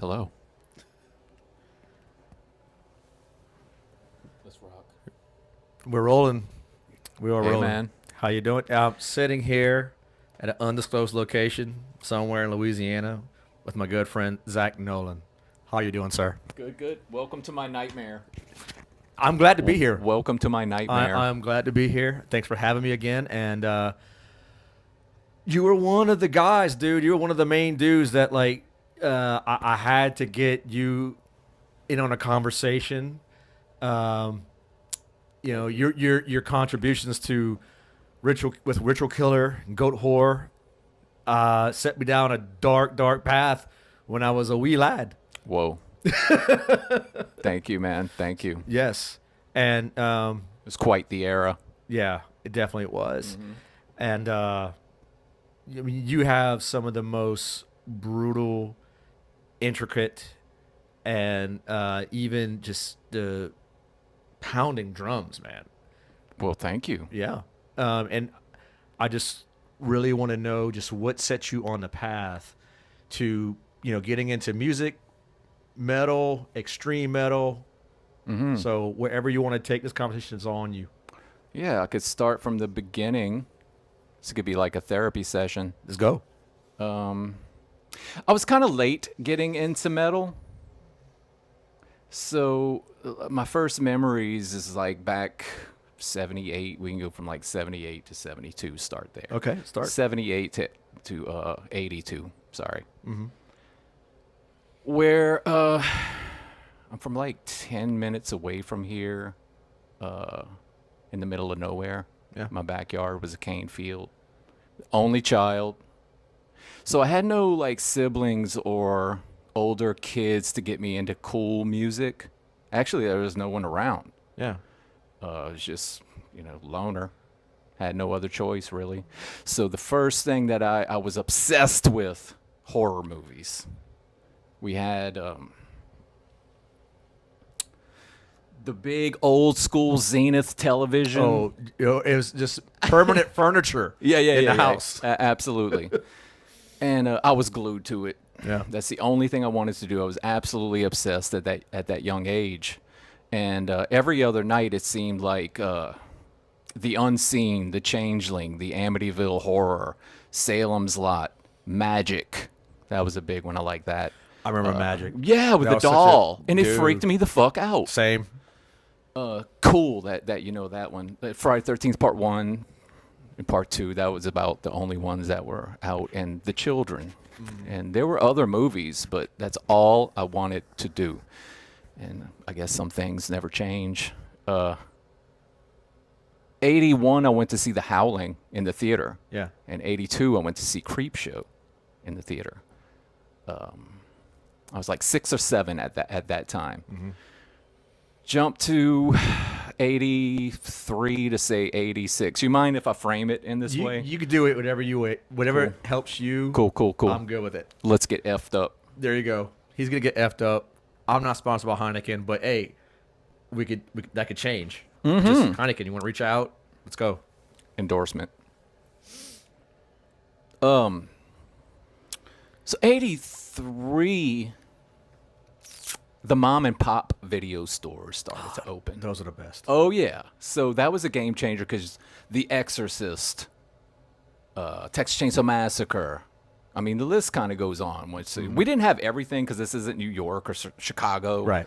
Hello. Let's rock. We're rolling. We are Hey, rolling. man. How you doing? I'm sitting here at an undisclosed location somewhere in Louisiana with my good friend Zak Nolan. How you doing, sir? Good, good. Welcome to my nightmare. I'm glad to be here. Welcome to my nightmare. I'm glad to be here. Thanks for having me again. And you were one of the guys, dude. You were one of the main dudes that I had to get you in on a conversation. Your contributions to Ritual Killer and Goatwhore set me down a dark path when I was a wee lad. Whoa. Thank you, man. Thank you. Yes, and It was quite the era. yeah, it definitely was. And I mean, you have some of the most brutal, intricate, and even just the pounding drums, man. Well, thank you. Yeah. And I just really want to know just what set you on the path to, getting into music, metal, extreme metal. So wherever you want to take this conversation is on you. Yeah, I could start from the beginning. This could be like a therapy session. Let's go. I was kind of late getting into metal. So my first memories is like back 78. We can go from like 78 to 72, start there. Okay, start. 78 to 82, sorry. Where I'm from like 10 minutes away from here, in the middle of nowhere. Yeah. My backyard was a cane field. Only child. So I had no like siblings or older kids to get me into cool music. Actually, there was no one around. Yeah. It was just, loner. Had no other choice, really. So the first thing that I was obsessed with, horror movies. We had the big old school Zenith television. Oh, it was just permanent furniture. Yeah, in the house. Absolutely. And I was glued to it. Yeah. That's the only thing I wanted to do. I was absolutely obsessed at that young age. And every other night it seemed like The Unseen, The Changeling, The Amityville Horror, Salem's Lot, Magic. That was a big one. I like that. I remember Magic. Yeah, with That the was such a- doll. And it dude. freaked me the fuck out. Same. Cool that you know that one. But Friday 13th Part 1 and Part 2, that was about the only ones that were out. And The Children. And there were other movies, but that's all I wanted to do. And I guess some things never change. 81, I went to see The Howling in the theater. Yeah. And 82, I went to see Creepshow in the theater. I was like 6 or 7 at that time. Jump to 83 to say 86. You mind if I frame it in this way? You could do it whatever helps you. Cool. I'm good with it. Let's get effed up. There you go. He's gonna get effed up. I'm not sponsored by Heineken, but hey, that could change. Just Heineken. You want to reach out? Let's go. Endorsement. So 83, the mom and pop video stores started to open. Those are the best. Oh yeah, so that was a game changer because The Exorcist, Texas Chainsaw Massacre. I mean, the list kind of goes on. We didn't have everything because this isn't New York or Chicago. Right.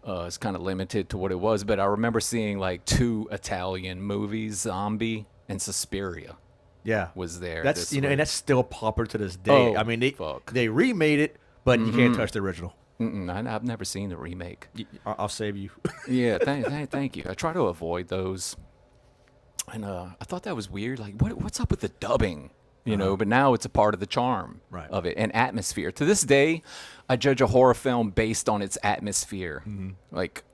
It's kind of limited to what it was, but I remember seeing like 2 Italian movies, Zombie and Suspiria. Yeah. Was there. That's and that's still popular to this day. Oh, I mean, fuck. they remade it, but you can't touch the original. I've never seen the remake. I'll save you. Yeah, thank you. I try to avoid those. And I thought that was weird. Like, what's up with the dubbing? But now it's a part of the charm of it and atmosphere. To this day, I judge a horror film based on its atmosphere. Like,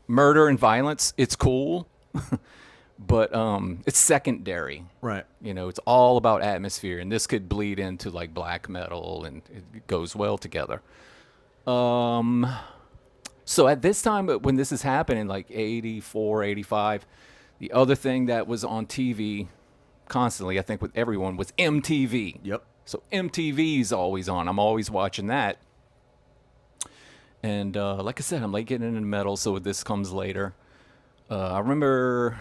murder and violence, it's cool, but it's secondary. Right. It's all about atmosphere, and this could bleed into like black metal, and it goes well together. So at this time, when this is happening, like 84, 85, the other thing that was on TV constantly, I think with everyone, was MTV. Yep. So MTV's always on. I'm always watching that. And like I said, I'm like getting into metal, so this comes later. I remember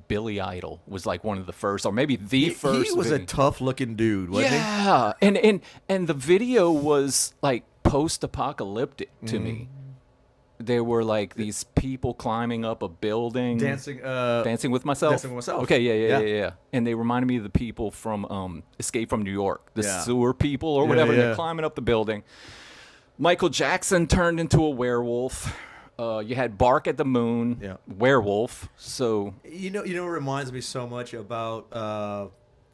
Billy Idol was like one of the first, or maybe the first. He was a tough looking dude, wasn't he? Yeah, and the video was like post-apocalyptic to me. There were like these people climbing up a building, Dancing with myself. Dancing with Myself. Okay, yeah. And they reminded me of the people from Escape from New York, the sewer people or whatever. yeah. They're climbing up the building. Michael Jackson turned into a werewolf. You had Bark at the Moon, werewolf. So you know, it reminds me so much about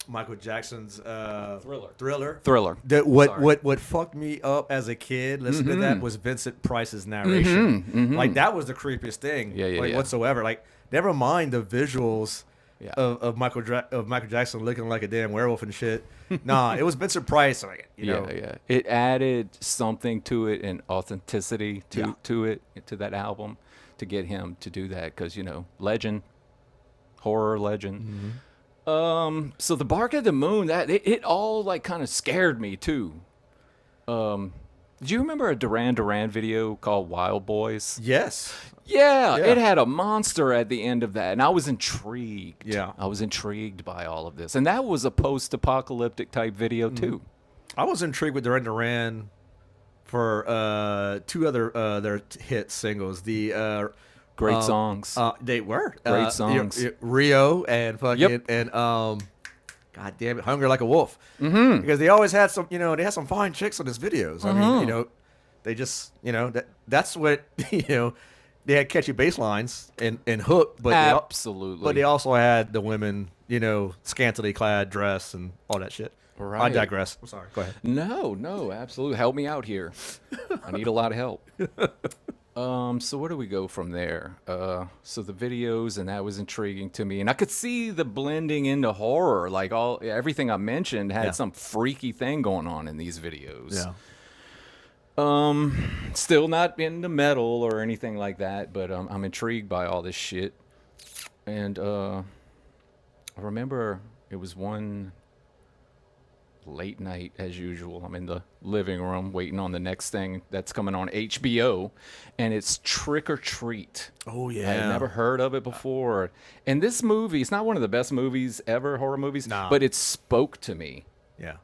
Michael Jackson's Thriller. That what fucked me up as a kid listening to that was Vincent Price's narration. Like that was the creepiest thing, whatsoever. Like never mind the visuals of Michael Jackson looking like a damn werewolf and shit. Nah, it was Vincent Price. Like, you know. It added something to it and authenticity to that album to get him to do that because legend, horror legend. So the Bark at the Moon, that it all like kind of scared me too. Did you remember a Duran Duran video called Wild Boys? Yes. Yeah, it had a monster at the end of that, and I was intrigued. Yeah. I was intrigued by all of this. And that was a post-apocalyptic type video too. I was intrigued with Duran Duran for two other their hit singles. The great songs. They were great songs. Rio and fucking and God damn it, Hunger Like a Wolf. Because they always had some, they had some fine chicks on his videos. I mean, they just, that's what, they had catchy bass lines and hook, but absolutely. They also had the women, scantily clad dress and all that shit. Right. I digress. I'm sorry. Go ahead. No, absolutely. Help me out here. I need a lot of help. So where do we go from there? So the videos, and that was intriguing to me, and I could see the blending into horror. Like everything I mentioned had some freaky thing going on in these videos. Yeah. Still not into metal or anything like that, but I'm intrigued by all this shit. And I remember it was one late night as usual. I'm in the living room waiting on the next thing that's coming on HBO, and it's Trick or Treat. Oh yeah. I had never heard of it before. And this movie, it's not one of the best movies ever, horror movies, but it spoke to me. Yeah.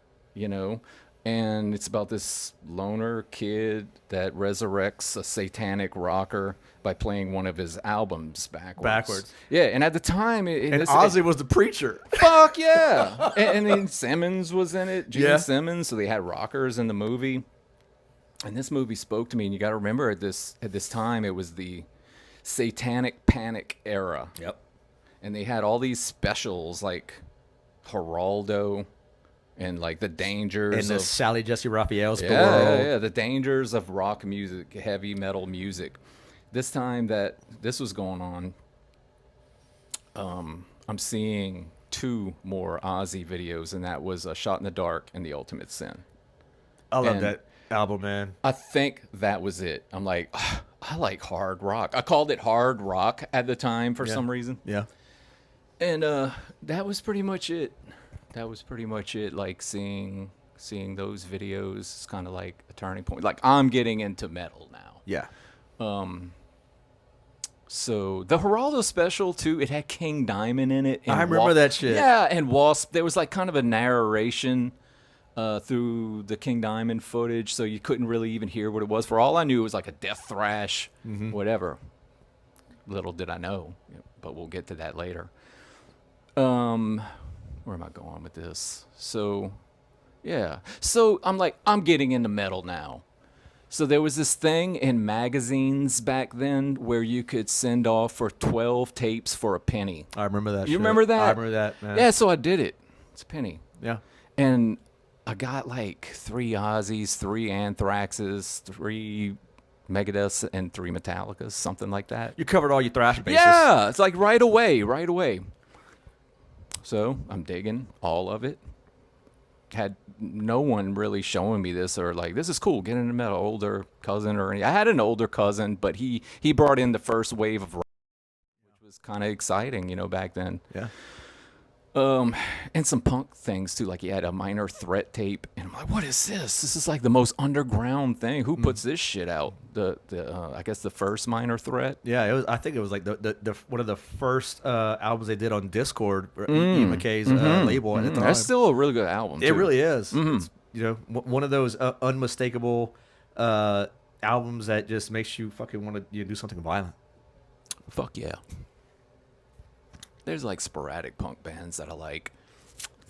And it's about this loner kid that resurrects a satanic rocker by playing one of his albums backwards. Yeah, and at the time... Ozzy was the preacher. Fuck yeah! and then Simmons was in it, Gene Simmons, so they had rockers in the movie. And this movie spoke to me, and you got to remember at this time, it was the Satanic Panic era. Yep. And they had all these specials like Geraldo... and like the dangers and the of Sally Jesse Raphael's the dangers of rock music, heavy metal music. This time that this was going on, I'm seeing two more Ozzy videos, and that was Shot in the Dark and The Ultimate Sin. I love that album, man. I think that was it. I'm like, I like hard rock. I called it hard rock at the time for some reason. Yeah. And that was pretty much it. Like seeing those videos is kind of like a turning point. Like I'm getting into metal now. Yeah. So the Geraldo special too, it had King Diamond in it. I remember that shit. Yeah, and Wasp. There was like kind of a narration through the King Diamond footage, so you couldn't really even hear what it was. For all I knew, it was like a death thrash, whatever. Little did I know, but we'll get to that later. Where am I going with this? So, yeah. So I'm like, I'm getting into metal now. So there was this thing in magazines back then where you could send off for 12 tapes for a penny. I remember that. You remember that? I remember that, man. Yeah, so I did it. It's a penny. Yeah. And I got like 3 Ozzies, 3 Anthraxes, 3 Megadeths, and 3 Metallicas, something like that. You covered all your thrash bases. Yeah, it's like right away. So I'm digging all of it. Had no one really showing me this or like, this is cool, get into metal. Older cousin or any. I had an older cousin, but he brought in the first wave of rock, which was kind of exciting, back then. Yeah. And some punk things too. Like he had a Minor Threat tape, and I'm like, what is this? This is like the most underground thing. Who puts this shit out? I guess the first Minor Threat. Yeah, it was. I think it was like the one of the first albums they did on Discord, Ian McKay's label at the time. That's still a really good album. It too. really is. It's, one of those unmistakable albums that just makes you fucking want to do something violent. Fuck yeah. There's like sporadic punk bands that I like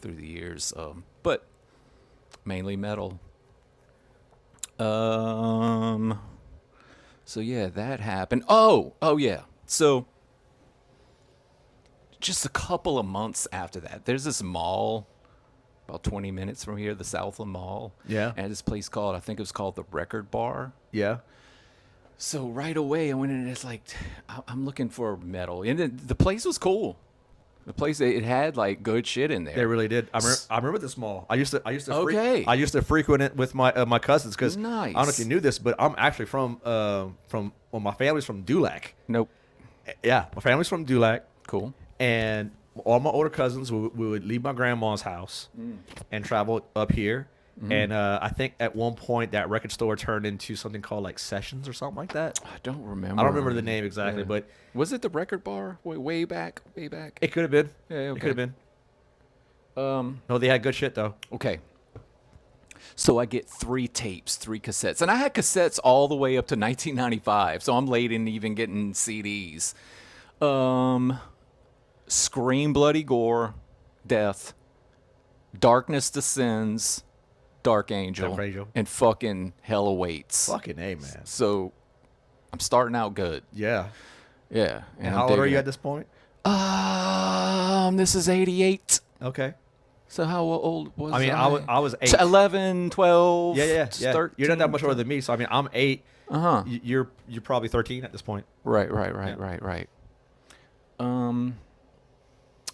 through the years, but mainly metal. So yeah, that happened. Oh yeah. So just a couple of months after that, there's this mall about 20 minutes from here, the Southland Mall. Yeah. And this place called, I think it was called the Record Bar. Yeah. So right away I went in and it's like, I'm looking for metal. And the place was cool. The place, it had like good shit in there. They really did. I remember this mall. I used to Okay. I used to frequent it with my cousins because Nice. I don't know if you knew this, but I'm actually from my family's from Dulac. Nope. Yeah, my family's from Dulac. Cool. And all my older cousins, we would leave my grandma's house and travel up here. And I think at one point that record store turned into something called like Sessions or something like that. I don't remember. I don't remember the name exactly, but Was it the Record Bar way back? it could have been. Yeah, okay. It could have been. No, they had good shit though. Okay. So I get 3 tapes, 3 cassettes. And I had cassettes all the way up to 1995. So I'm late in even getting CDs. Scream, Bloody Gore, Death, Darkness Descends, Dark Angel, and fucking Hell Awaits. Fucking A, man. So I'm starting out good. Yeah. Yeah. And how old are you at this point? This is 88. Okay. So how old was I mean, I was 8. 11, 12. Yeah. 13. You're not that much older than me, so I mean, I'm 8. Uh-huh. You're probably 13 at this point. Right.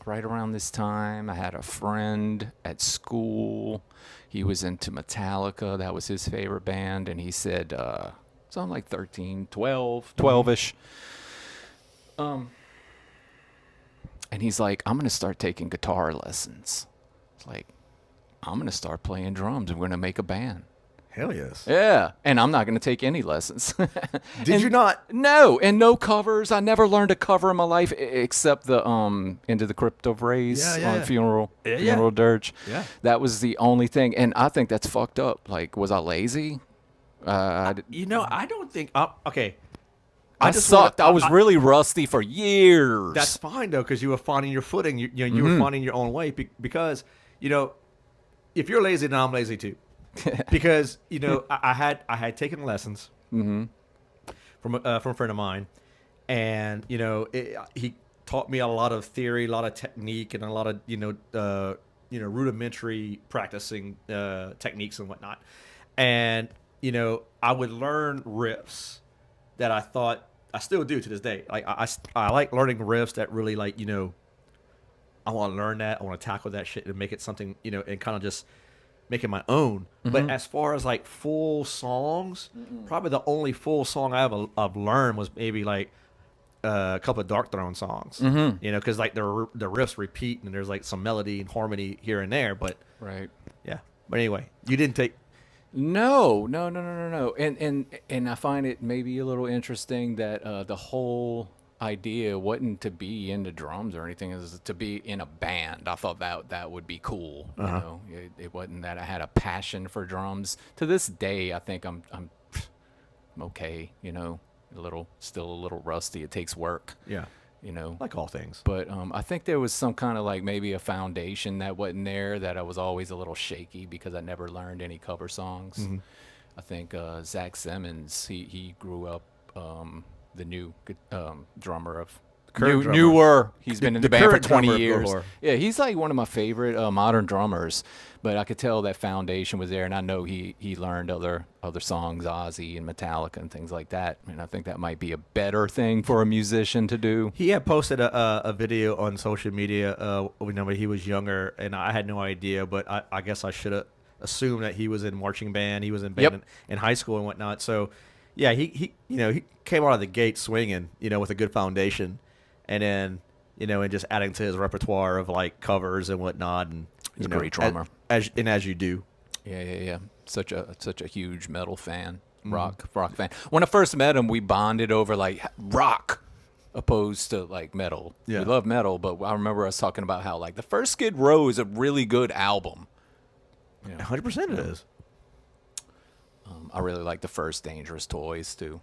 Right around this time, I had a friend at school. He was into Metallica. That was his favorite band. And he said, so I'm like 13, 12-ish. And he's like, I'm going to start taking guitar lessons. It's like, I'm going to start playing drums and we're going to make a band. Hell yes. Yeah, and I'm not going to take any lessons. Did you not? No, and no covers. I never learned a cover in my life except the Into the Crypt of Rays on Funeral Dirge. Yeah. That was the only thing, and I think that's fucked up. Like, was I lazy? I don't think. Okay. I sucked. I was really rusty for years. That's fine though, because you were finding your footing. You were finding your own way because if you're lazy, then I'm lazy too. Because I had taken lessons from a friend of mine, and he taught me a lot of theory, a lot of technique, and a lot of rudimentary practicing techniques and whatnot. And I would learn riffs that I thought I still do to this day. Like I like learning riffs that really I want to learn that. I want to tackle that shit and make it something and kind of just make it my own. But as far as like full songs, probably the only full song I've learned was maybe like a couple of Dark Throne songs. Because like the riffs repeat and there's like some melody and harmony here and there. But right. Yeah. But anyway, you didn't take. No. And I find it maybe a little interesting that the whole idea wasn't to be into drums or anything, is to be in a band. I thought that would be cool. It wasn't that I had a passion for drums. To this day, I think I'm okay. Still a little rusty. It takes work. Yeah. Like all things. But I think there was some kind of like maybe a foundation that wasn't there, that I was always a little shaky because I never learned any cover songs. I think Zach Simmons, he grew up the new drummer of newer. He's been in the band for 20 years. Yeah, he's like one of my favorite modern drummers. But I could tell that foundation was there, and I know he learned other songs, Ozzy and Metallica and things like that. And I think that might be a better thing for a musician to do. He had posted a video on social media when he was younger, and I had no idea, but I guess I should have assumed that he was in marching band. He was in band in high school and whatnot. So yeah, he came out of the gate swinging, with a good foundation, and then and just adding to his repertoire of like covers and whatnot. And he's a great drummer, as you do. Yeah. Such a huge metal fan, rock fan. When I first met him, we bonded over like rock, opposed to like metal. Yeah. We love metal, but I remember us talking about how like the first Skid Row is a really good album. 100% it is. I really like the first Dangerous Toys too.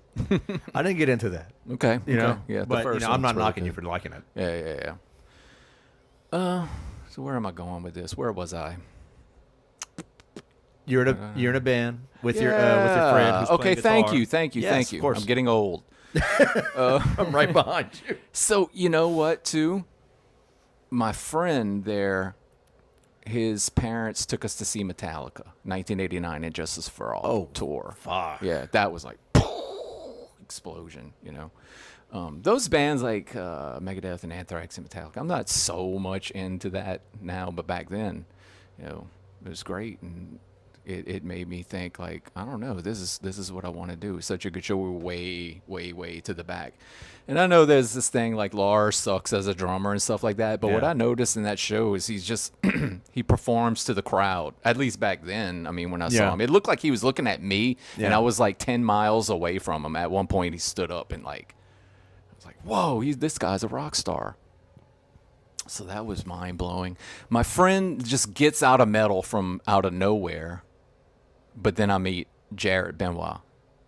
I didn't get into that. Okay. Yeah. The But first I'm not one's really knocking you good. for liking it. Yeah. So where am I going with this? Where was I? You're in a band with your friend. Who's Okay. playing guitar. Thank you. Yes, of course. I'm getting old. I'm right behind you. So you know what? Too, my friend there, his parents took us to see Metallica, 1989 Injustice for All tour. Fuck. Yeah, that was like explosion. Those bands like Megadeth and Anthrax and Metallica. I'm not so much into that now, but back then, it was great, and it made me think like, I don't know, this is what I want to do. Such a good show. We were way to the back, and I know there's this thing like Lars sucks as a drummer and stuff like that. But what I noticed in that show is he's just he performs to the crowd. At least back then. I mean, when I saw him, it looked like he was looking at me, and I was like 10 miles away from him. At one point, he stood up and like, I was like, whoa, this guy's a rock star. So that was mind blowing. My friend just gets out of metal from out of nowhere. But then I meet Jared Benoit.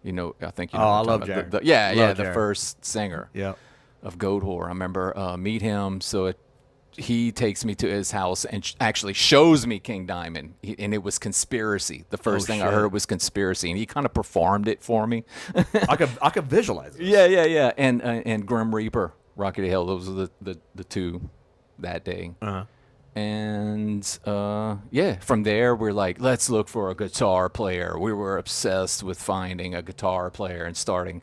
I think you know. I love Jared. The Jared. first singer of Goatwhore. I remember meet him. So he takes me to his house and actually shows me King Diamond. And it was Conspiracy. The first thing I heard was Conspiracy, and he kind of performed it for me. I could visualize it. Yeah. And Grim Reaper, Rocky the Hell. Those were the two that day. Uh-huh. And from there we're like, let's look for a guitar player. We were obsessed with finding a guitar player and starting.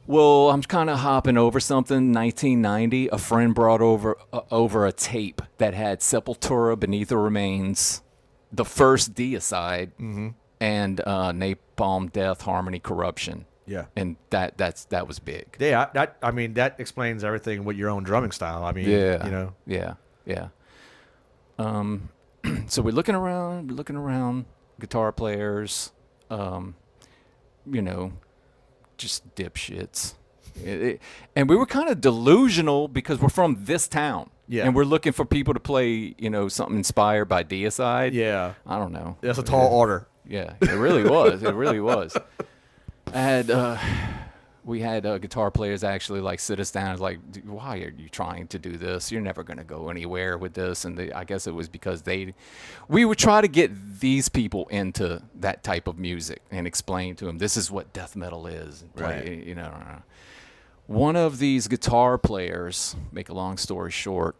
Well, I'm kind of hopping over something. 1990, a friend brought over a tape that had Sepultura, Beneath the Remains, the first Deicide, and Napalm Death, Harmony Corruption. Yeah. And that was big. Yeah, that explains everything with your own drumming style. I mean, Yeah. So we're looking around, guitar players, just dipshits. And we were kind of delusional because we're from this town. Yeah. And we're looking for people to play, something inspired by Deicide. Yeah. I don't know. That's a tall order. Yeah, it really was. It really was. We had guitar players actually like sit us down and like, why are you trying to do this? You're never going to go anywhere with this. And I guess it was because we would try to get these people into that type of music and explain to them, this is what death metal is. Right. One of these guitar players, make a long story short,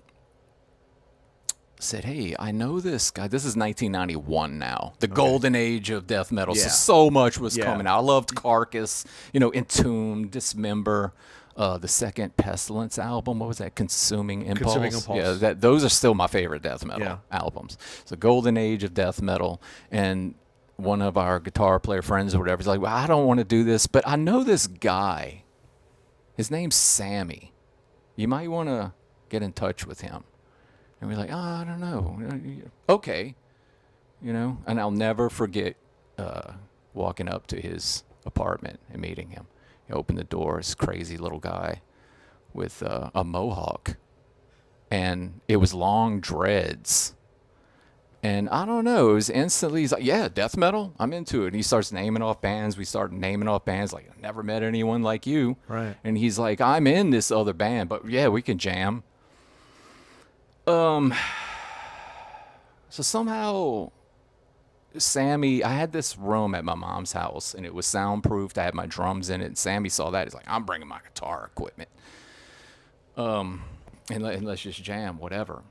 said, hey, I know this guy. This is 1991 now, the golden age of death metal. Yeah. So much was coming out. I loved Carcass, Entomb, Dismember, the second Pestilence album. What was that? Consuming Impulse. Yeah, those are still my favorite death metal albums. It's the golden age of death metal. And one of our guitar player friends or whatever is like, well, I don't want to do this, but I know this guy. His name's Sammy. You might want to get in touch with him. And we're like, I don't know. Okay. And I'll never forget walking up to his apartment and meeting him. He opened the door, this crazy little guy with a mohawk. And it was long dreads. And I don't know, it was instantly, he's like, yeah, death metal, I'm into it. And he starts naming off bands. We start naming off bands like, I've never met anyone like you. Right. And he's like, I'm in this other band, but yeah, we can jam. So somehow, Sammy, I had this room at my mom's house, and it was soundproofed. I had my drums in it, and Sammy saw that. He's like, I'm bringing my guitar equipment. And let's just jam, whatever.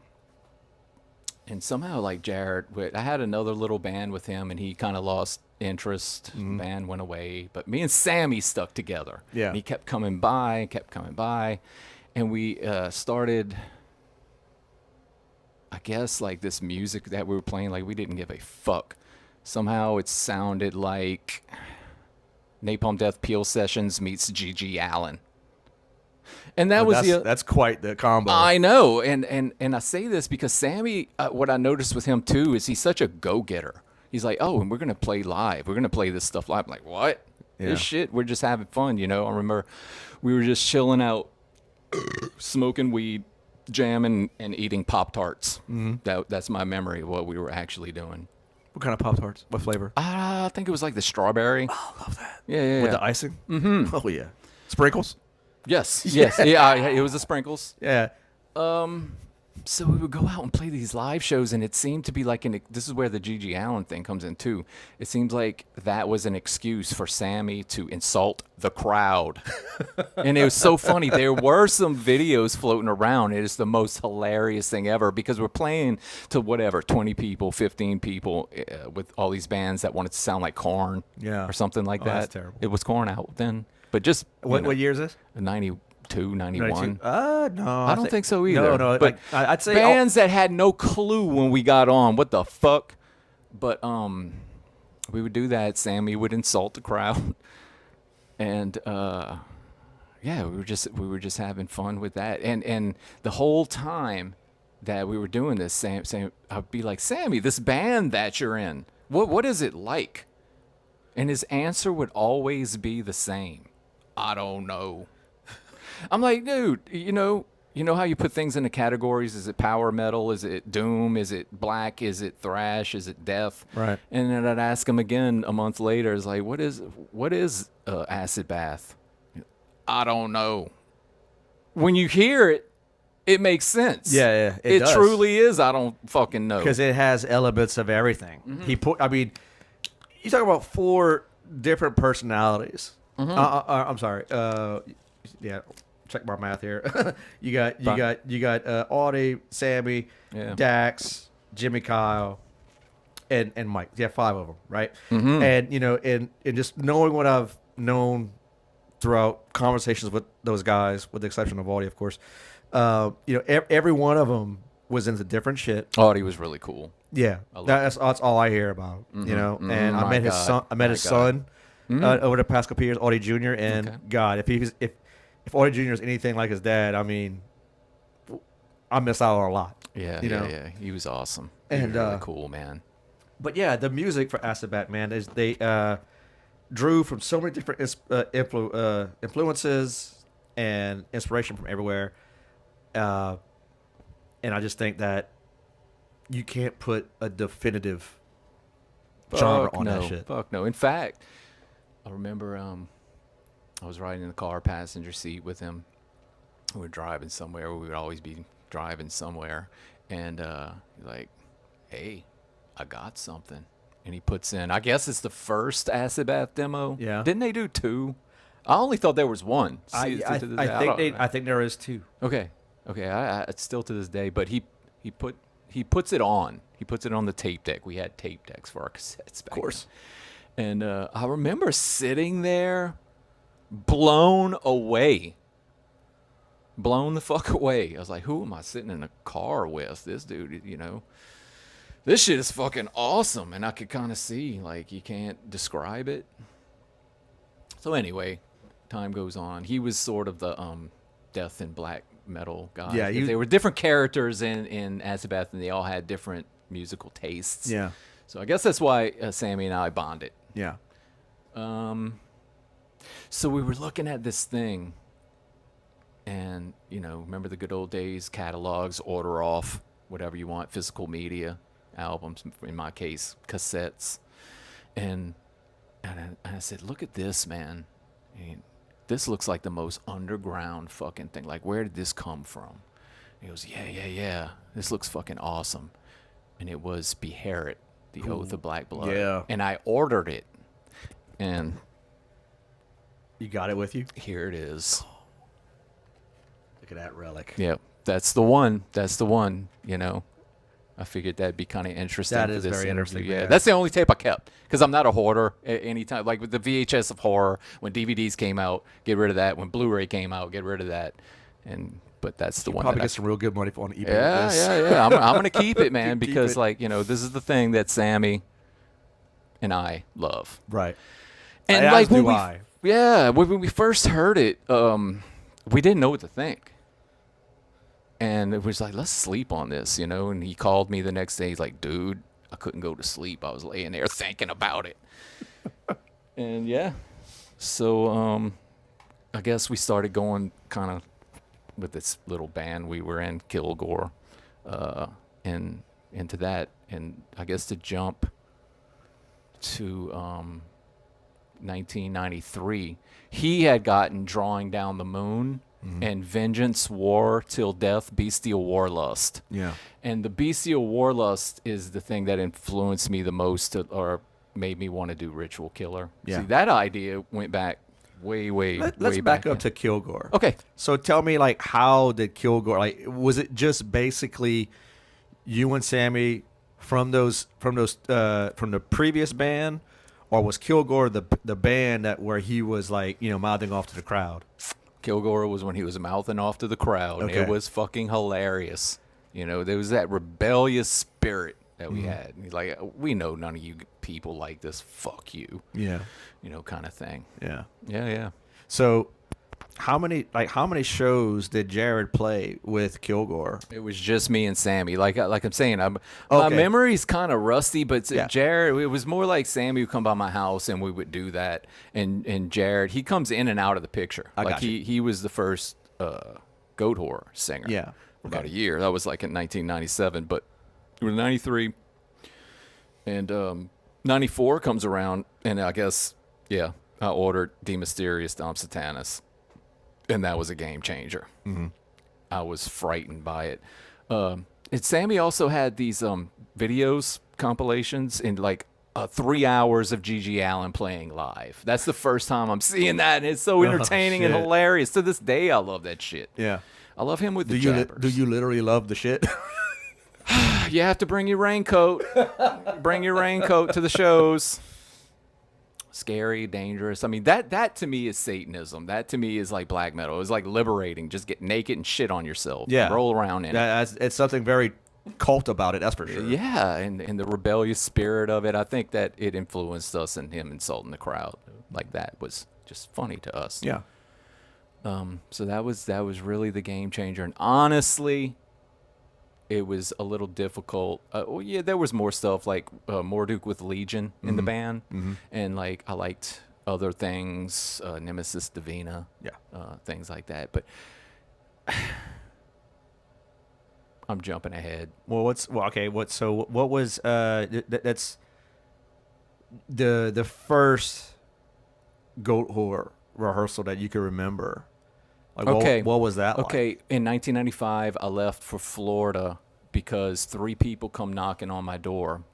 And somehow, like Jared, I had another little band with him, and he kind of lost interest. The band went away. But me and Sammy stuck together. Yeah. And he kept coming by. And we started... I guess like this music that we were playing, like we didn't give a fuck. Somehow it sounded like Napalm Death Peel Sessions meets G.G. Allen. And that was that's quite the combo. I know, and I say this because Sammy, what I noticed with him too is he's such a go-getter. He's like, oh, and we're gonna play live. We're gonna play this stuff live. I'm like, what? Yeah. This shit. We're just having fun, you know. I remember we were just chilling out, smoking weed, jamming, and eating Pop-Tarts. That's my memory of what we were actually doing. What kind of Pop-Tarts? What flavor? I think it was like the strawberry. Oh, I love that. Yeah. With the icing? Mm-hmm. Oh, yeah. Sprinkles? Yes. Yeah, it was the sprinkles. Yeah. So we would go out and play these live shows, and it seemed to be like this is where the Gigi Allen thing comes in too. It seems like that was an excuse for Sammy to insult the crowd. And it was so funny. There were some videos floating around. It is the most hilarious thing ever because we're playing to whatever, 20 people, 15 people with all these bands that wanted to sound like Korn or something like that. That's terrible. It was Korn out then. But just what year is this? 92, 91. No. I don't think so either. No. But I'd say bands that had no clue when we got on. What the fuck? But we would do that. Sammy would insult the crowd, and yeah, we were just having fun with that. And the whole time that we were doing this, Sam, I'd be like, Sammy, this band that you're in, what is it like? And his answer would always be the same. I don't know. I'm like, dude, you know how you put things into categories? Is it power metal? Is it doom? Is it black? Is it thrash? Is it death? Right. And then I'd ask him again a month later. It's like, what is acid bath? I don't know. When you hear it, it makes sense. Yeah, it does. truly is. I don't fucking know. Because it has elements of everything. Mm-hmm. You talk about 4 different personalities. Mm-hmm. I'm sorry. Yeah, check my math here. you got Audie, Sammy, Dax, Jimmy, Kyle, and Mike. Yeah, 5 of them, right? Mm-hmm. And and just knowing what I've known throughout conversations with those guys, with the exception of Audie, of course. Every one of them was into different shit. Audie was really cool. Yeah, that's all I hear about. Mm-hmm. And I met his son. I met his son over the past couple years, Audie Jr. And God, if Audie Jr. is anything like his dad, I mean, I miss out on a lot. Yeah. He was awesome. And really cool, man. But yeah, the music for Acid Bath, man, is they drew from so many different influences and inspiration from everywhere. And I just think that you can't put a definitive genre on that shit. Fuck no. In fact, I remember I was riding in the car passenger seat with him. We were driving somewhere. We would always be driving somewhere. And he's like, hey, I got something. And he puts in, I guess it's the first Acid Bath demo. Yeah. Didn't they do 2? I only thought there was 1. I think there is 2. Okay. It's still to this day, but he puts it on. He puts it on the tape deck. We had tape decks for our cassettes back. Of course. And I remember sitting there, blown the fuck away. I was like, who am I sitting in a car with? This dude, this shit is fucking awesome. And I could kind of see, like, you can't describe it. So anyway, time goes on. He was sort of the death and black metal guy. Yeah, they were different characters in Acid Bath, and they all had different musical tastes. Yeah. So I guess that's why Sammy and I bonded. Yeah. So we were looking at this thing, and remember the good old days, catalogs, order off whatever you want, physical media, albums, in my case, cassettes, and I said, look at this, man. This looks like the most underground fucking thing. Like, where did this come from? He goes, yeah. This looks fucking awesome. And it was Beherit, the Oath of Black Blood. Yeah. And I ordered it. And you got it with you? Here it is. Look at that relic. Yep. That's the one. I figured that'd be kind of interesting. That is very interesting. Yeah, that's the only tape I kept because I'm not a hoarder. Anytime, like with the VHS of horror, when DVDs came out, get rid of that. When Blu-ray came out, get rid of that. But that's the one. Probably get some real good money on eBay. Yeah. I'm gonna keep it, man, because this is the thing that Sammy and I love. Right. And when we first heard it, we didn't know what to think. And it was like, let's sleep on this, you know. And he called me the next day. He's like, dude, I couldn't go to sleep. I was laying there thinking about it. And yeah, so I guess we started going kind of with this little band we were in, Kilgore, and into that. And I guess to jump to 1993, he had gotten Drawing Down the Moon and Vengeance, War Till Death, Bestial Warlust. Yeah. And the Bestial Warlust is the thing that influenced me the most, or made me want to do Ritual Killer. Yeah. See, that idea went back way Let's back up to Kilgore. Okay. So tell me, like, how did Kilgore, like, was it just basically you and Sammy from the previous band, or was Kilgore the band that where he was, like, you know, mouthing off to the crowd? Kilgore was when he was mouthing off to the crowd. Okay. It was fucking hilarious. You know, there was that rebellious spirit that we had. And he's like, we know none of you people like this. Fuck you. Yeah. You know, kind of thing. Yeah. Yeah. So how many shows did Jared play with Kilgore? It was just me and Sammy. Like I'm saying, my Okay. memory's kind of rusty, but Yeah. Jared, it was more like Sammy would come by my house and we would do that. And Jared, he comes in and out of the picture. I like got you. he was the first Goatwhore singer. Yeah. For about a year. That was like in 1997, but it was 93. And 94 comes around, and I guess, yeah, I ordered De Mysterious Dom Satanas. And that was a game changer. Mm-hmm. I was frightened by it. And Sammy also had these videos, compilations, in like 3 hours of Gigi Allen playing live. That's the first time I'm seeing that, and it's so entertaining and shit. hilarious. To this day, I love that shit. Yeah. I love him with the Do jabbers. you literally love the shit? You have to bring your raincoat. Bring your raincoat to the shows. Scary, dangerous. I mean, that to me is Satanism. That to me is like black metal. It was like liberating. Just get naked and shit on yourself. Yeah. Roll around in it. It's something very cult about it, that's for sure. Yeah, and the rebellious spirit of it. I think that it influenced us, and him insulting the crowd like that was just funny to us. Yeah. So that was really the game changer. And honestly, it was a little difficult. Well, yeah, there was more stuff like Morduk with Legion in the band, and like I liked other things, Nemesis Divina, things like that. But I'm jumping ahead. What was that's the first Goatwhore rehearsal that you can remember? Like, Okay. what was that like? Okay, in 1995, I left for Florida because 3 people come knocking on my door.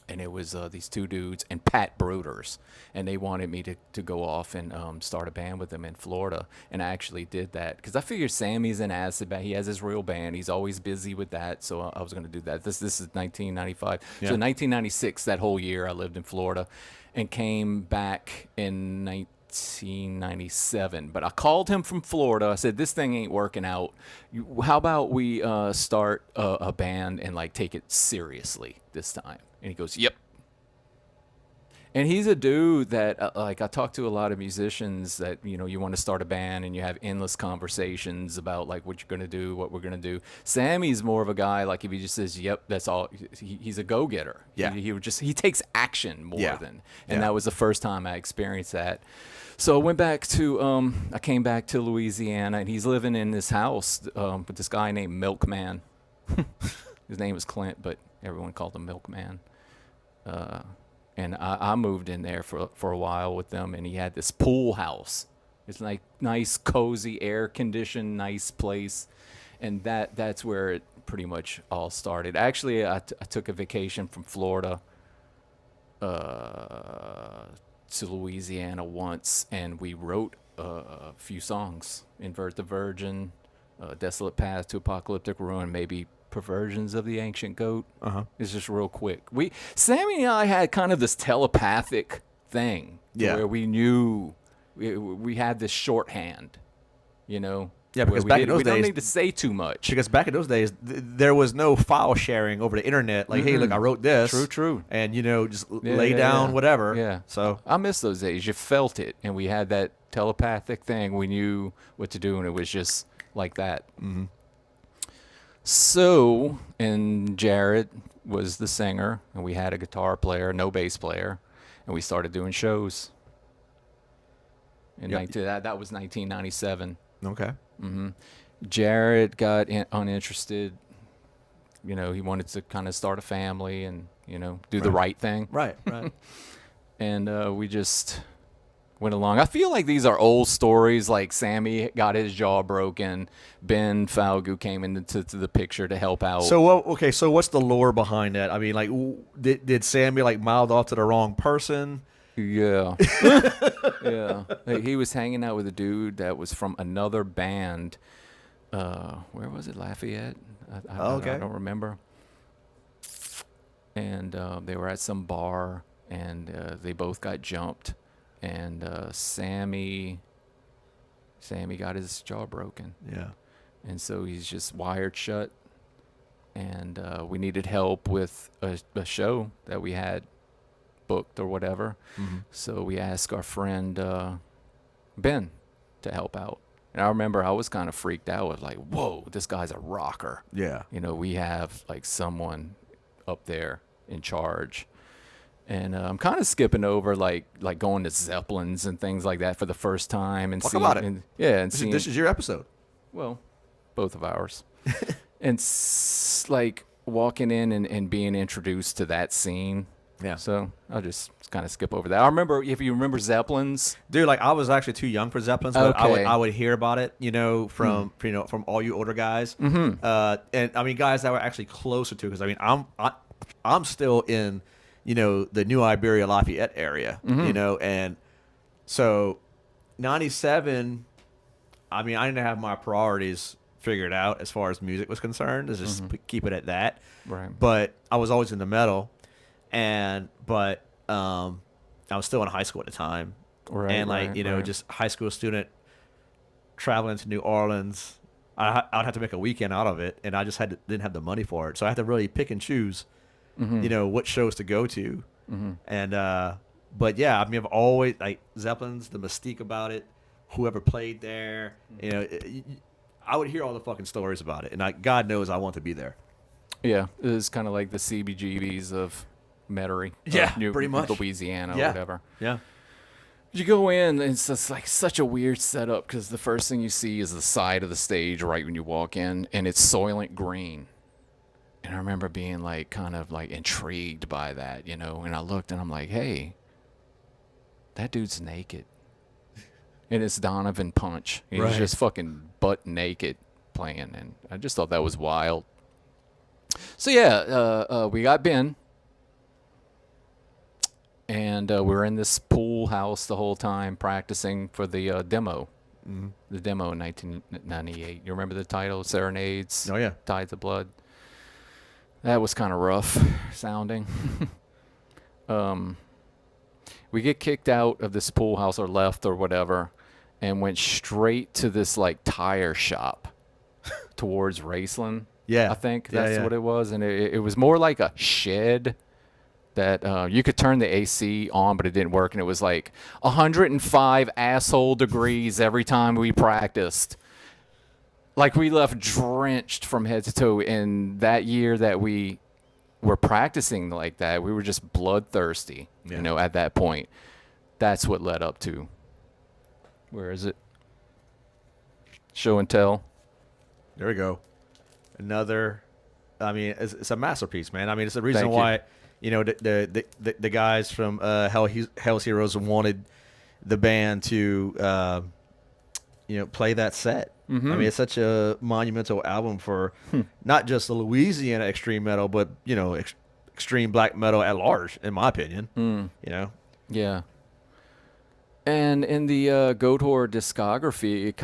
And it was these 2 dudes and Pat Bruders. And they wanted me to go off and start a band with them in Florida. And I actually did that because I figured Sammy's an acid band. He has his real band. He's always busy with that. So I was going to do that. This is 1995. Yeah. So 1996, that whole year, I lived in Florida and came back in 1997. But I called him from Florida. I said, this thing ain't working out. How about we start a band and like take it seriously this time? And he goes, yep. And he's a dude that, like, I talk to a lot of musicians that, you know, you want to start a band and you have endless conversations about, like, what you're going to do, what we're going to do. Sammy's more of a guy, like, if he just says, yep, that's all, he's a go-getter. Yeah. He takes action more Yeah. than, and that was the first time I experienced that. So I went back to, I came back to Louisiana, and he's living in this house with this guy named Milkman. His name was Clint, but everyone called him Milkman. And I moved in there for a while with them, and he had this pool house. It's like nice, cozy, air-conditioned, nice place. And that's where it pretty much all started. Actually, I took a vacation from Florida to Louisiana once, and we wrote a few songs. Invert the Virgin, Desolate Path to Apocalyptic Ruin, maybe Perversions of the Ancient Goat. It's just real quick. Sammy and I had kind of this telepathic thing Yeah. where we knew we had this shorthand, you know, Yeah, because where back in those we don't days, need to say too much. because back in those days, there was no file sharing over the internet. Like, hey, look, I wrote this. True. And just lay down whatever. Yeah. So I miss those days. You felt it, and we had that telepathic thing. We knew what to do, and it was just like that. Mm-hmm. So, and Jared was the singer, and we had a guitar player, no bass player, and we started doing shows. In that was 1997. Okay. Jared got uninterested. He wanted to kind of start a family and do the right thing. Right. And we just went along. I feel like these are old stories. Like Sammy got his jaw broken. Ben Falgu came into the picture to help out. So So what's the lore behind that? I mean, like, did Sammy like mouth off to the wrong person? Yeah. Yeah. Like, he was hanging out with a dude that was from another band. Where was it? Lafayette? I don't remember. And they were at some bar, and they both got jumped. And Sammy got his jaw broken. Yeah. And so he's just wired shut. And we needed help with a show that we had booked or whatever. So we asked our friend Ben to help out. And I remember I was kind of freaked out with like, whoa, this guy's a rocker. Yeah. We have like someone up there in charge. And I'm kind of skipping over like going to Zeppelins and things like that for the first time and Talk seeing, about it. and This is your episode. well, both of ours. And like walking in and being introduced to that scene. Yeah. So I'll just kind of skip over that. I remember, if you remember Zeppelins. Dude, like, I was actually too young for Zeppelins, but Okay. I would hear about it, from from all you older guys. And I mean, guys that were actually closer to, because I mean, I'm still in, the New Iberia Lafayette area, and so 97. I mean, I didn't have my priorities figured out as far as music was concerned. Let's just keep it at that. Right. But I was always into metal, but I was still in high school at the time, Right, and like right. just high school student traveling to New Orleans. I would have to make a weekend out of it, and I just didn't have the money for it, so I had to really pick and choose, what shows to go to, and but yeah, I mean, I've always like Zeppelins, the mystique about it, whoever played there, I would hear all the fucking stories about it, and God knows I want to be there. Yeah, it was kind of like the CBGBs of Metairie. Yeah, New pretty much. Louisiana or Yeah. whatever. Yeah. You go in, and it's just like such a weird setup because the first thing you see is the side of the stage right when you walk in, and it's Soylent Green. And I remember being like kind of like intrigued by that, and I looked and I'm like, hey, that dude's naked. And it's Donovan Punch. He's Right. just fucking butt naked playing, and I just thought that was wild. So yeah, we got Ben. And we were in this pool house the whole time practicing for the demo. The demo in 1998. You remember the title? Serenades? Oh, yeah. Tides of Blood. That was kind of rough sounding. We get kicked out of this pool house or left or whatever and went straight to this like tire shop towards Raceland. Yeah. I think Yeah, that's yeah. what it was. And it was more like a shed that you could turn the AC on, but it didn't work. And it was like 105 asshole degrees every time we practiced. Like we left drenched from head to toe. And that year that we were practicing like that, we were just bloodthirsty, at that point. That's what led up to. Where is it? Show and tell. There we go. Another. I mean, it's a masterpiece, man. I mean, it's the reason Thank you. why the guys from Hell's Heroes wanted the band to play that set. I mean, it's such a monumental album for not just the Louisiana extreme metal, but extreme black metal at large, in my opinion. Yeah. And in the Goatwhore discography, it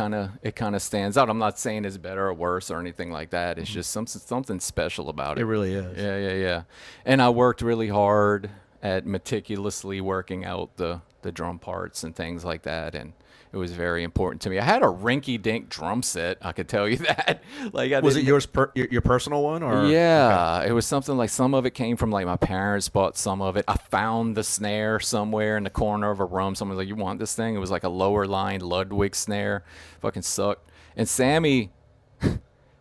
kind of stands out. I'm not saying it's better or worse or anything like that. It's just something special about it. It really is. Yeah. And I worked really hard at meticulously working out the drum parts and things like that. And It was very important to me. I had a rinky-dink drum set. I could tell you that. Like, Was it your personal one, or? Yeah, okay. It was something like some of it came from like my parents bought some of it. I found the snare somewhere in the corner of a room. Someone was like, "You want this thing?" It was like a lower line Ludwig snare. Fucking sucked. And Sammy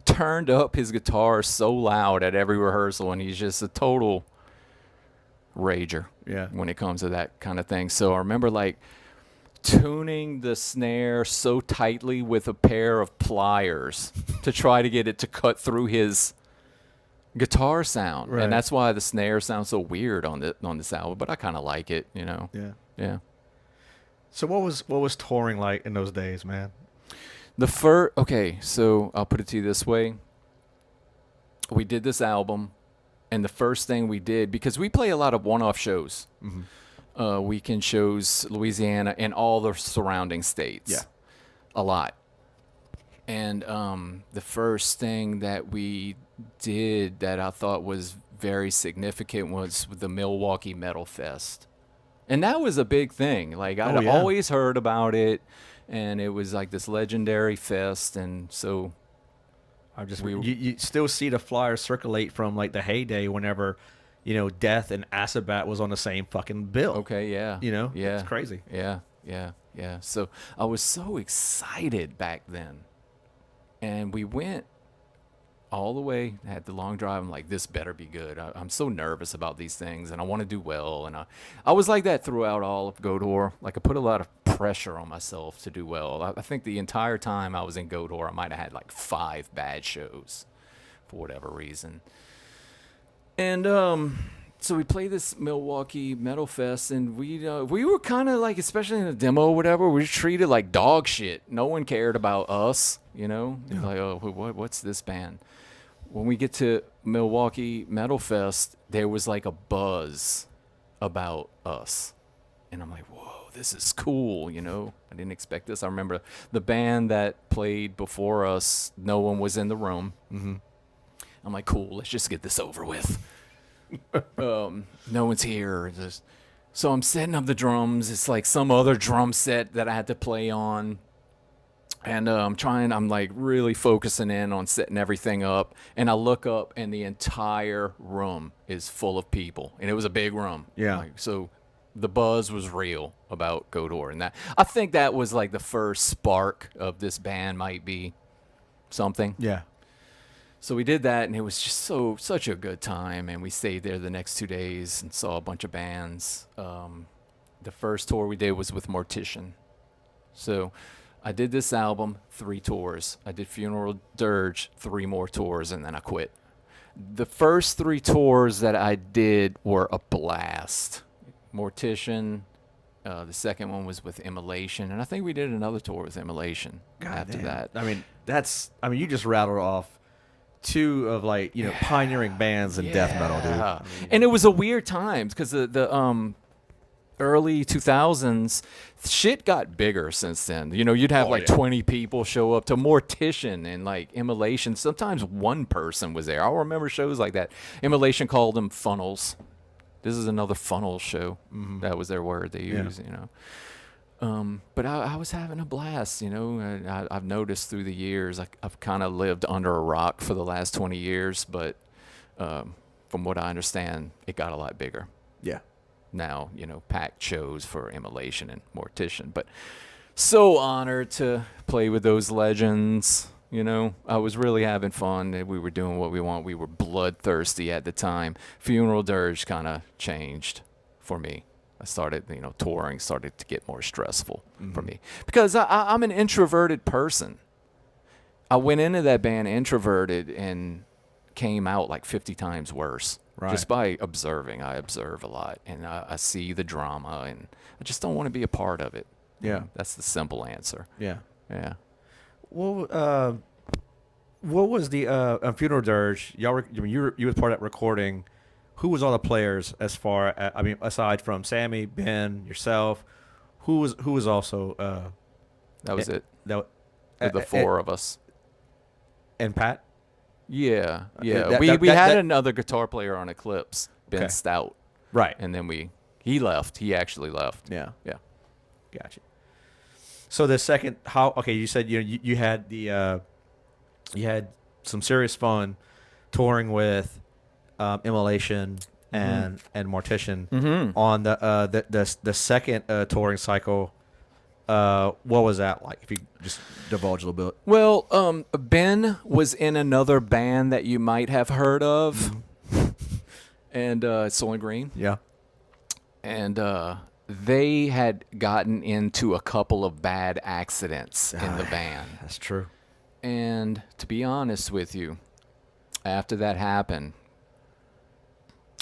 turned up his guitar so loud at every rehearsal, and he's just a total rager. Yeah. When it comes to that kind of thing. So I remember like tuning the snare so tightly with a pair of pliers to try to get it to cut through his guitar sound. Right. And that's why the snare sounds so weird on this album, but I kind of like it, you know. Yeah. So what was touring like in those days, man? Okay, so I'll put it to you this way. We did this album, and the first thing we did, because we play a lot of one-off shows. Mm-hmm. Weekend shows, Louisiana, and all the surrounding states. Yeah. A lot. And the first thing that we did that I thought was very significant was the Milwaukee Metal Fest. And that was a big thing. Like, I'd always heard about it, and it was like this legendary fest. And so you still see the flyers circulate from like the heyday whenever, you know, Death and Acid Bat was on the same fucking bill. Okay, yeah. You know? Yeah. It's crazy. Yeah. So I was so excited back then. And we went all the way, had the long drive. I'm like, this better be good. I'm so nervous about these things, and I want to do well. And I was like that throughout all of Goatwhore. Like, I put a lot of pressure on myself to do well. I think the entire time I was in Goatwhore, I might have had like 5 bad shows for whatever reason. And so we played this Milwaukee Metal Fest, and we were kind of like, especially in the demo or whatever, we were treated like dog shit. No one cared about us, you know? Yeah. Like, oh, what's this band? When we get to Milwaukee Metal Fest, there was like a buzz about us. And I'm like, whoa, this is cool, you know? I didn't expect this. I remember the band that played before us, no one was in the room. Mm-hmm. I'm like, cool, let's just get this over with. No one's here. So I'm setting up the drums. It's like some other drum set that I had to play on. And I'm like really focusing in on setting everything up. And I look up, and the entire room is full of people. And it was a big room. Yeah. Like, so the buzz was real about Goatwhore. And I think that was like the first spark of this band might be something. Yeah. So we did that, and it was just such a good time. And we stayed there the next 2 days and saw a bunch of bands. The first tour we did was with Mortician. So I did this album, 3 tours. I did Funeral Dirge, 3 more tours, and then I quit. The first 3 tours that I did were a blast. Mortician. The second one was with Immolation, and I think we did another tour with Immolation after that. I mean, you just rattled off 2 of like, you know, pioneering bands in death metal, dude. I mean, and it was a weird time because the early 2000s, shit got bigger since then. You know, you'd have 20 people show up to Mortician and like Immolation. Sometimes one person was there. I remember shows like that. Immolation called them funnels. This is another funnel show. Mm-hmm. That was their word they used, you know. But I was having a blast, you know. I've noticed through the years, I've kind of lived under a rock for the last 20 years, but from what I understand, it got a lot bigger. Yeah. Now, you know, packed shows for Immolation and Mortician. But so honored to play with those legends, you know. I was really having fun. We were doing what we want. We were bloodthirsty at the time. Funeral Dirge kind of changed for me. I started, you know, touring started to get more stressful for me because I'm an introverted person. I went into that band introverted and came out like 50 times worse. Right. Just by observing. I observe a lot, and I see the drama, and I just don't want to be a part of it. Yeah. That's the simple answer. Yeah. Yeah. Well, what was the Funeral Dirge? You were part of that recording. Who was all the players as far as, I mean, aside from Sammy, Ben, yourself, who was also that was it. The 4 of us. And Pat? Yeah. We had another guitar player on Eclipse, Ben Stout. Right. And then he left. He actually left. Yeah. Yeah. Gotcha. So the second, okay, you said you had you had some serious fun touring with Immolation and Mortician on the second touring cycle. What was that like? If you just divulge a little bit. Well, Ben was in another band that you might have heard of, and Soylent Green. Yeah. And they had gotten into a couple of bad accidents in the van. That's true. And to be honest with you, after that happened,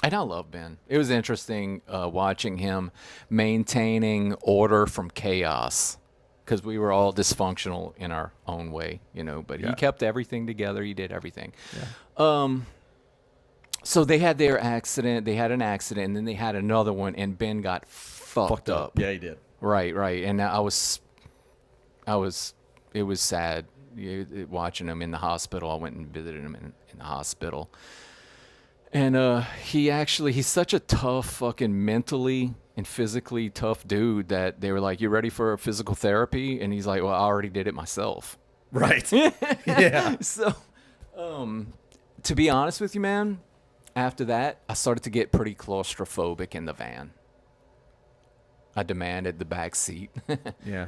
and I love Ben. It was interesting watching him maintaining order from chaos, because we were all dysfunctional in our own way, but he kept everything together. He did everything. Yeah. So they had their accident. They had an accident, and then they had another one, and Ben got fucked up. Yeah, he did. Right. And it was sad watching him in the hospital. I went and visited him in the hospital. And he's such a tough, fucking mentally and physically tough dude that they were like, "You ready for physical therapy?" And he's like, "Well, I already did it myself." Right. Yeah. So, to be honest with you, man, after that, I started to get pretty claustrophobic in the van. I demanded the back seat. Yeah.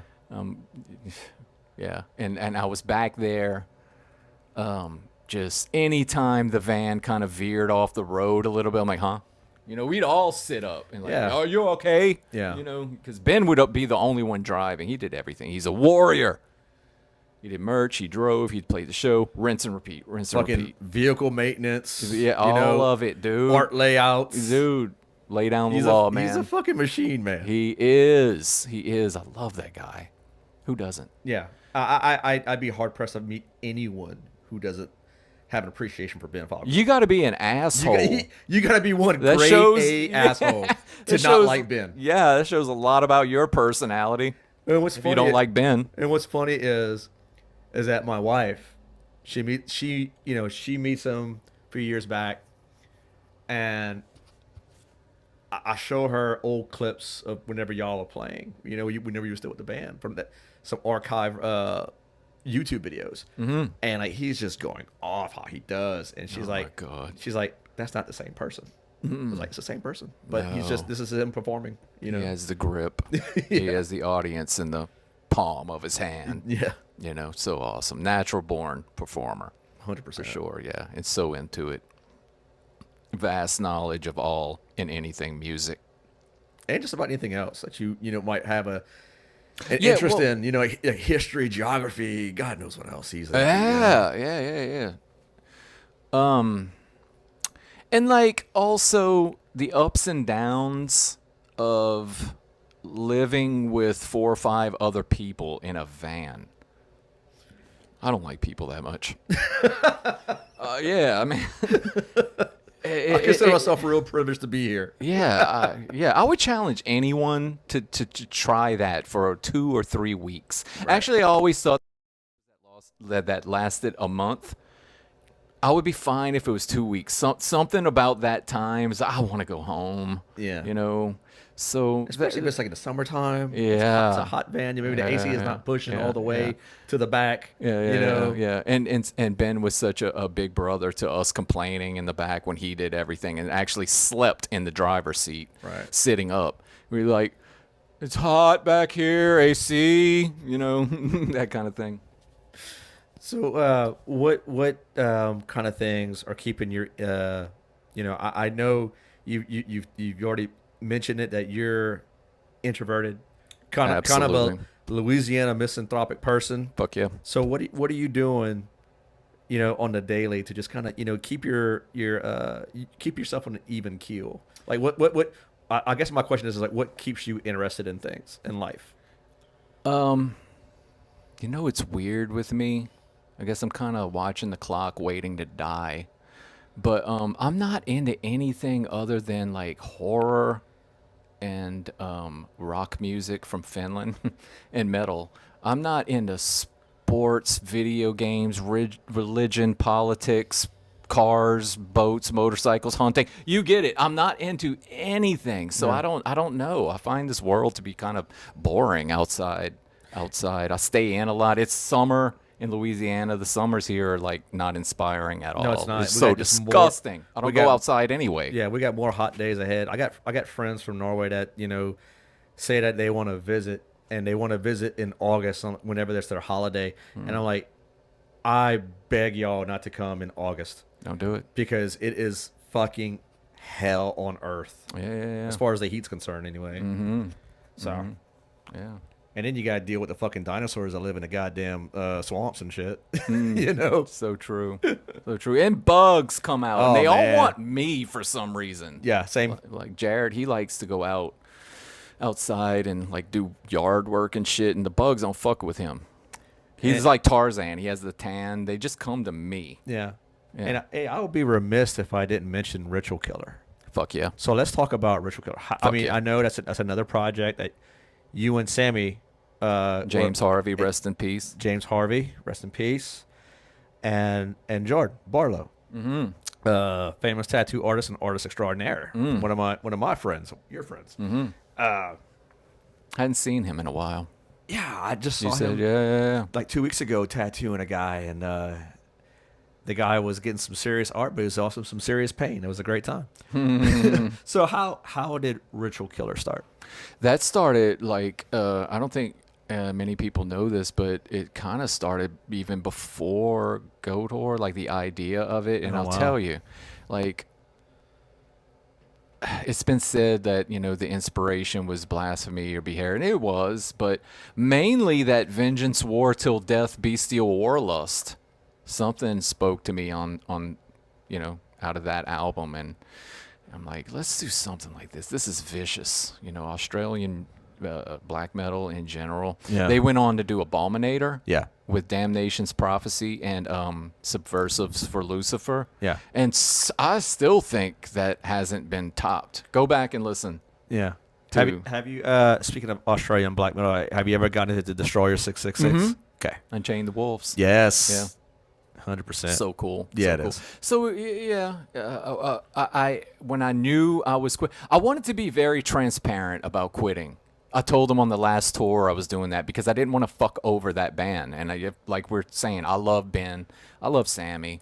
Yeah. And I was back there. Just anytime the van kind of veered off the road a little bit, I'm like, huh? We'd all sit up and like, "Oh, you okay?" Yeah. Because Ben would be the only one driving. He did everything. He's a warrior. He did merch. He drove. He'd play the show. Rinse and repeat. Rinse and Fucking repeat. vehicle maintenance. Yeah, all of it, dude. Art layouts. Dude, lay down the law, man. He's a fucking machine, man. He is. I love that guy. Who doesn't? Yeah. I'd be hard pressed to meet anyone who doesn't have an appreciation for Ben Foster. You got to be an asshole. You got to be one That grade shows- A asshole to not shows- like Ben. Yeah, that shows a lot about your personality. And what's If funny, you don't like Ben. And what's funny is that my wife, she meets him a few years back, and I show her old clips of whenever y'all are playing. Whenever you were still with the band, from some archive YouTube videos, and like he's just going off how he does, and she's my God. she's like, "That's not the same person." I was like, "It's the same person, but this is him performing." He has the grip. He has the audience in the palm of his hand. Yeah. So awesome. Natural born performer. 100%. For sure, yeah. And so into it. Vast knowledge of all and anything music. And just about anything else that you might have an interest in, like history, geography, God knows what else he's into. Yeah. And like also the ups and downs of living with 4 or 5 other people in a van. I don't like people that much. Yeah, I mean, I consider myself real privileged to be here. Yeah, I would challenge anyone to try that for 2 or 3 weeks. Right. Actually, I always thought that lasted a month. I would be fine if it was 2 weeks. Something about that time is I want to go home. Yeah. So especially if it's like in the summertime. Yeah. It's a hot van. Maybe the AC is not pushing all the way to the back. Yeah. And Ben was such a big brother to us complaining in the back when he did everything and actually slept in the driver's seat, sitting up. We were like, "It's hot back here, AC," that kind of thing. So what kind of things are keeping your I know you've already mentioned it, that you're introverted, kind of a Louisiana misanthropic person. Fuck yeah. So what are you doing on the daily to just kind of keep keep yourself on an even keel? Like what I guess my question is like, what keeps you interested in things in life? It's weird with me. I guess I'm kind of watching the clock, waiting to die. But I'm not into anything other than like horror and rock music from Finland and metal. I'm not into sports, video games, religion, politics, cars, boats, motorcycles, hunting. You get it. I'm not into anything. So I don't know. I find this world to be kind of boring outside outside. I stay in a lot. It's summer in Louisiana. The summers here are like not inspiring at all. No, it's not. It's We so got just more- disgusting. I we don't go got- outside anyway. Yeah, we got more hot days ahead. I got friends from Norway that say that they want to visit, and they want to visit in August whenever that's their holiday. And I'm like, I beg y'all not to come in August Don't do it. because it is fucking hell on earth Yeah. as far as the heat's concerned, anyway. So, Yeah. and then you got to deal with the fucking dinosaurs that live in the goddamn swamps and shit. So true. So true. And bugs come out. Oh, and they man. all want me for some reason. Yeah, same. Like Jared, he likes to go outside and like do yard work and shit, and the bugs don't fuck with him. He's like Tarzan. He has the tan. They just come to me. Yeah. Yeah. And I would be remiss if I didn't mention Ritual Killer. Fuck yeah. So let's talk about Ritual Killer. I mean, yeah. I know that's another project that you and Sammy, James Harvey, rest in peace. James Harvey, rest in peace, and Jordan Barlow, famous tattoo artist and artist extraordinaire. One of my friends, your friends. Hadn't seen him in a while. Yeah, I just You saw said, him yeah. like 2 weeks ago tattooing a guy, and the guy was getting some serious art, but it was also some serious pain. It was a great time. So how did Ritual Killer start? That started like I don't think many people know this, but it kind of started even before Goatwhore, like the idea of it. And Oh, I'll wow. tell you, like, it's been said that the inspiration was blasphemy or behavior, and it was, but mainly that vengeance, war till death, bestial warlust. Something spoke to me on out of that album, and I'm like, let's do something like this. This is vicious, Australian black metal in general. Yeah. They went on to do Abominator. Yeah. With Damnation's Prophecy and Subversives for Lucifer. Yeah. And I still think that hasn't been topped. Go back and listen. Yeah. to- Have you speaking of Australian black metal, have you ever gotten into Destroyer 666? Okay. Unchain the Wolves. Yes. 100%. So cool. Yeah, so it cool. is. So I when I knew I was I wanted to be very transparent about quitting. I told them on the last tour I was doing that because I didn't want to fuck over that band. And like we're saying, I love Ben, I love Sammy,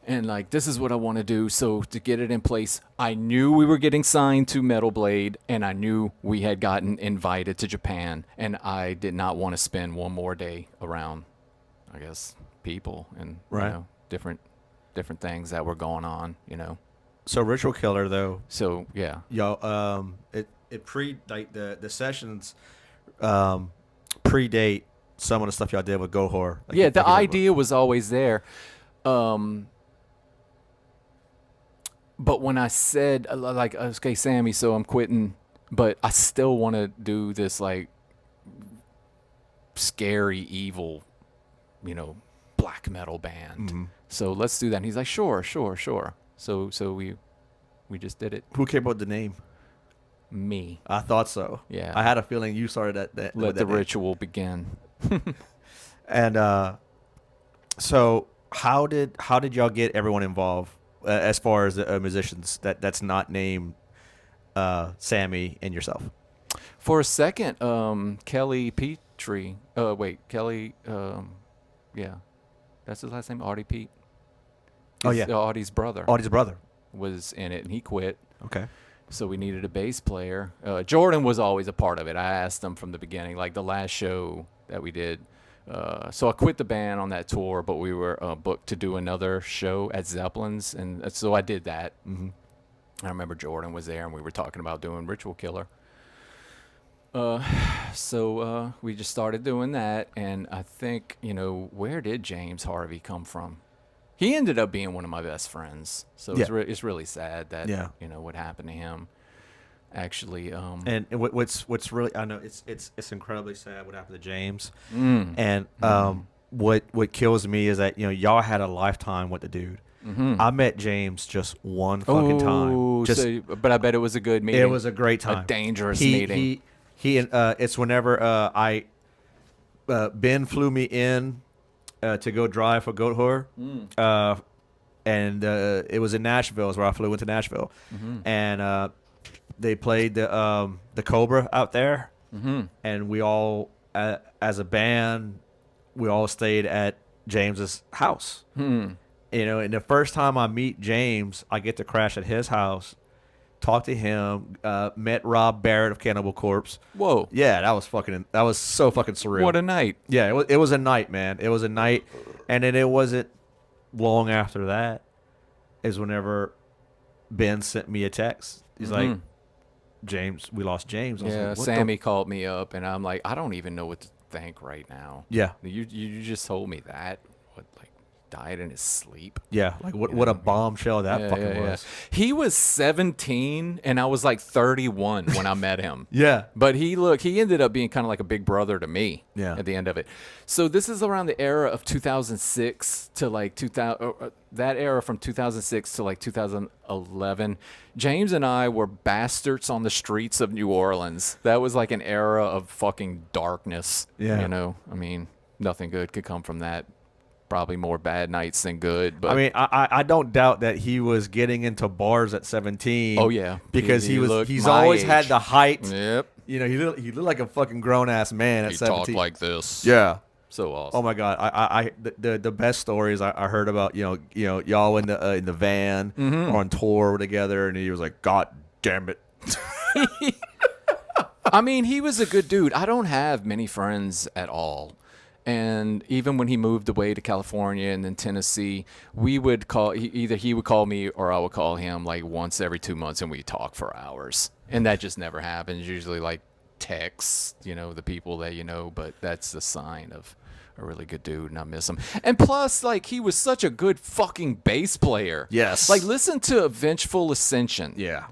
and like this is what I want to do. So to get it in place, I knew we were getting signed to Metal Blade, and I knew we had gotten invited to Japan, and I did not want to spend one more day around, I guess, people and Right. different things that were going on. So Ritual Killer, though, So yeah. y'all, it the sessions predate some of the stuff y'all did with Goatwhore. Like, Yeah, the like you said, idea was always there. But when I said, like, okay, Sammy, so I'm quitting, but I still want to do this, like, scary, evil, black metal band. So let's do that. And he's like, sure. So we just did it. who came up with the name? Me. I thought so. Yeah. I had a feeling you started that. Let with the that name. ritual begin. And so how did y'all get everyone involved as far as the musicians that's not named Sammy and yourself? For a second, Kelly Petrie. Kelly. Yeah, that's his last name. Audie Pete. Oh, yeah. Audie's brother Audie's brother. was in it, and he quit. Okay. So we needed a bass player. Jordan was always a part of it. I asked him from the beginning, like the last show that we did. So I quit the band on that tour, but we were booked to do another show at Zeppelin's, and so I did that. I remember Jordan was there, and we were talking about doing Ritual Killer. So we just started doing that, and I think, where did James Harvey come from? He ended up being one of my best friends, so Yeah. it's really sad that Yeah. what happened to him. Actually, And what's really, I know it's incredibly sad what happened to James. Mm. And what kills me is that y'all had a lifetime with the dude. I met James just one fucking time. Just but I bet it was a good meeting. it was a great time. A dangerous meeting. He it's whenever Ben flew me in to go drive for Goatwhore, and it was in Nashville. Is where I flew into Nashville, and they played the Cobra out there, and we all as a band, we all stayed at James's house. You know, and the first time I meet James, I get to crash at his house, talk to him, met Rob Barrett of Cannibal Corpse. Whoa. Yeah, that was so fucking surreal. What a night. Yeah, it was a night, man. It was a night. And then it wasn't long after that is whenever Ben sent me a text. He's like, James, we lost James. I was Yeah, like, what Sammy called me up, and I'm like, I don't even know what to think right now. Yeah. You just told me that. What, like, died in his sleep? Yeah, like what a bombshell that fucking was. He was 17, and I was like 31 when I met him. Yeah. But he ended up being kind of like a big brother to me at the end of it. So this is around the era of 2006 to like 2000, that era from 2006 to like 2011. James and I were bastards on the streets of New Orleans. That was like an era of fucking darkness. Yeah. You know, I mean, nothing good could come from that. Probably more bad nights than good. But I mean, I don't doubt that he was getting into bars at 17. Oh yeah, because he's always had the height. Yep. You know, he looked like a fucking grown ass man at 17. He talked like this. Yeah. So awesome. Oh my god, the best stories I heard about you know y'all in the van on tour together, and he was like, God damn it. I mean, he was a good dude. I don't have many friends at all. And even when he moved away to California and then Tennessee, we would call, either he would call me or I would call him like once every 2 months, and we'd talk for hours. And that just never happens. Usually like texts, you know, the people that you know, but that's the sign of a really good dude, and I miss him. And plus, like, he was such a good fucking bass player. Yes. Like, listen to Vengeful Ascension. Yeah.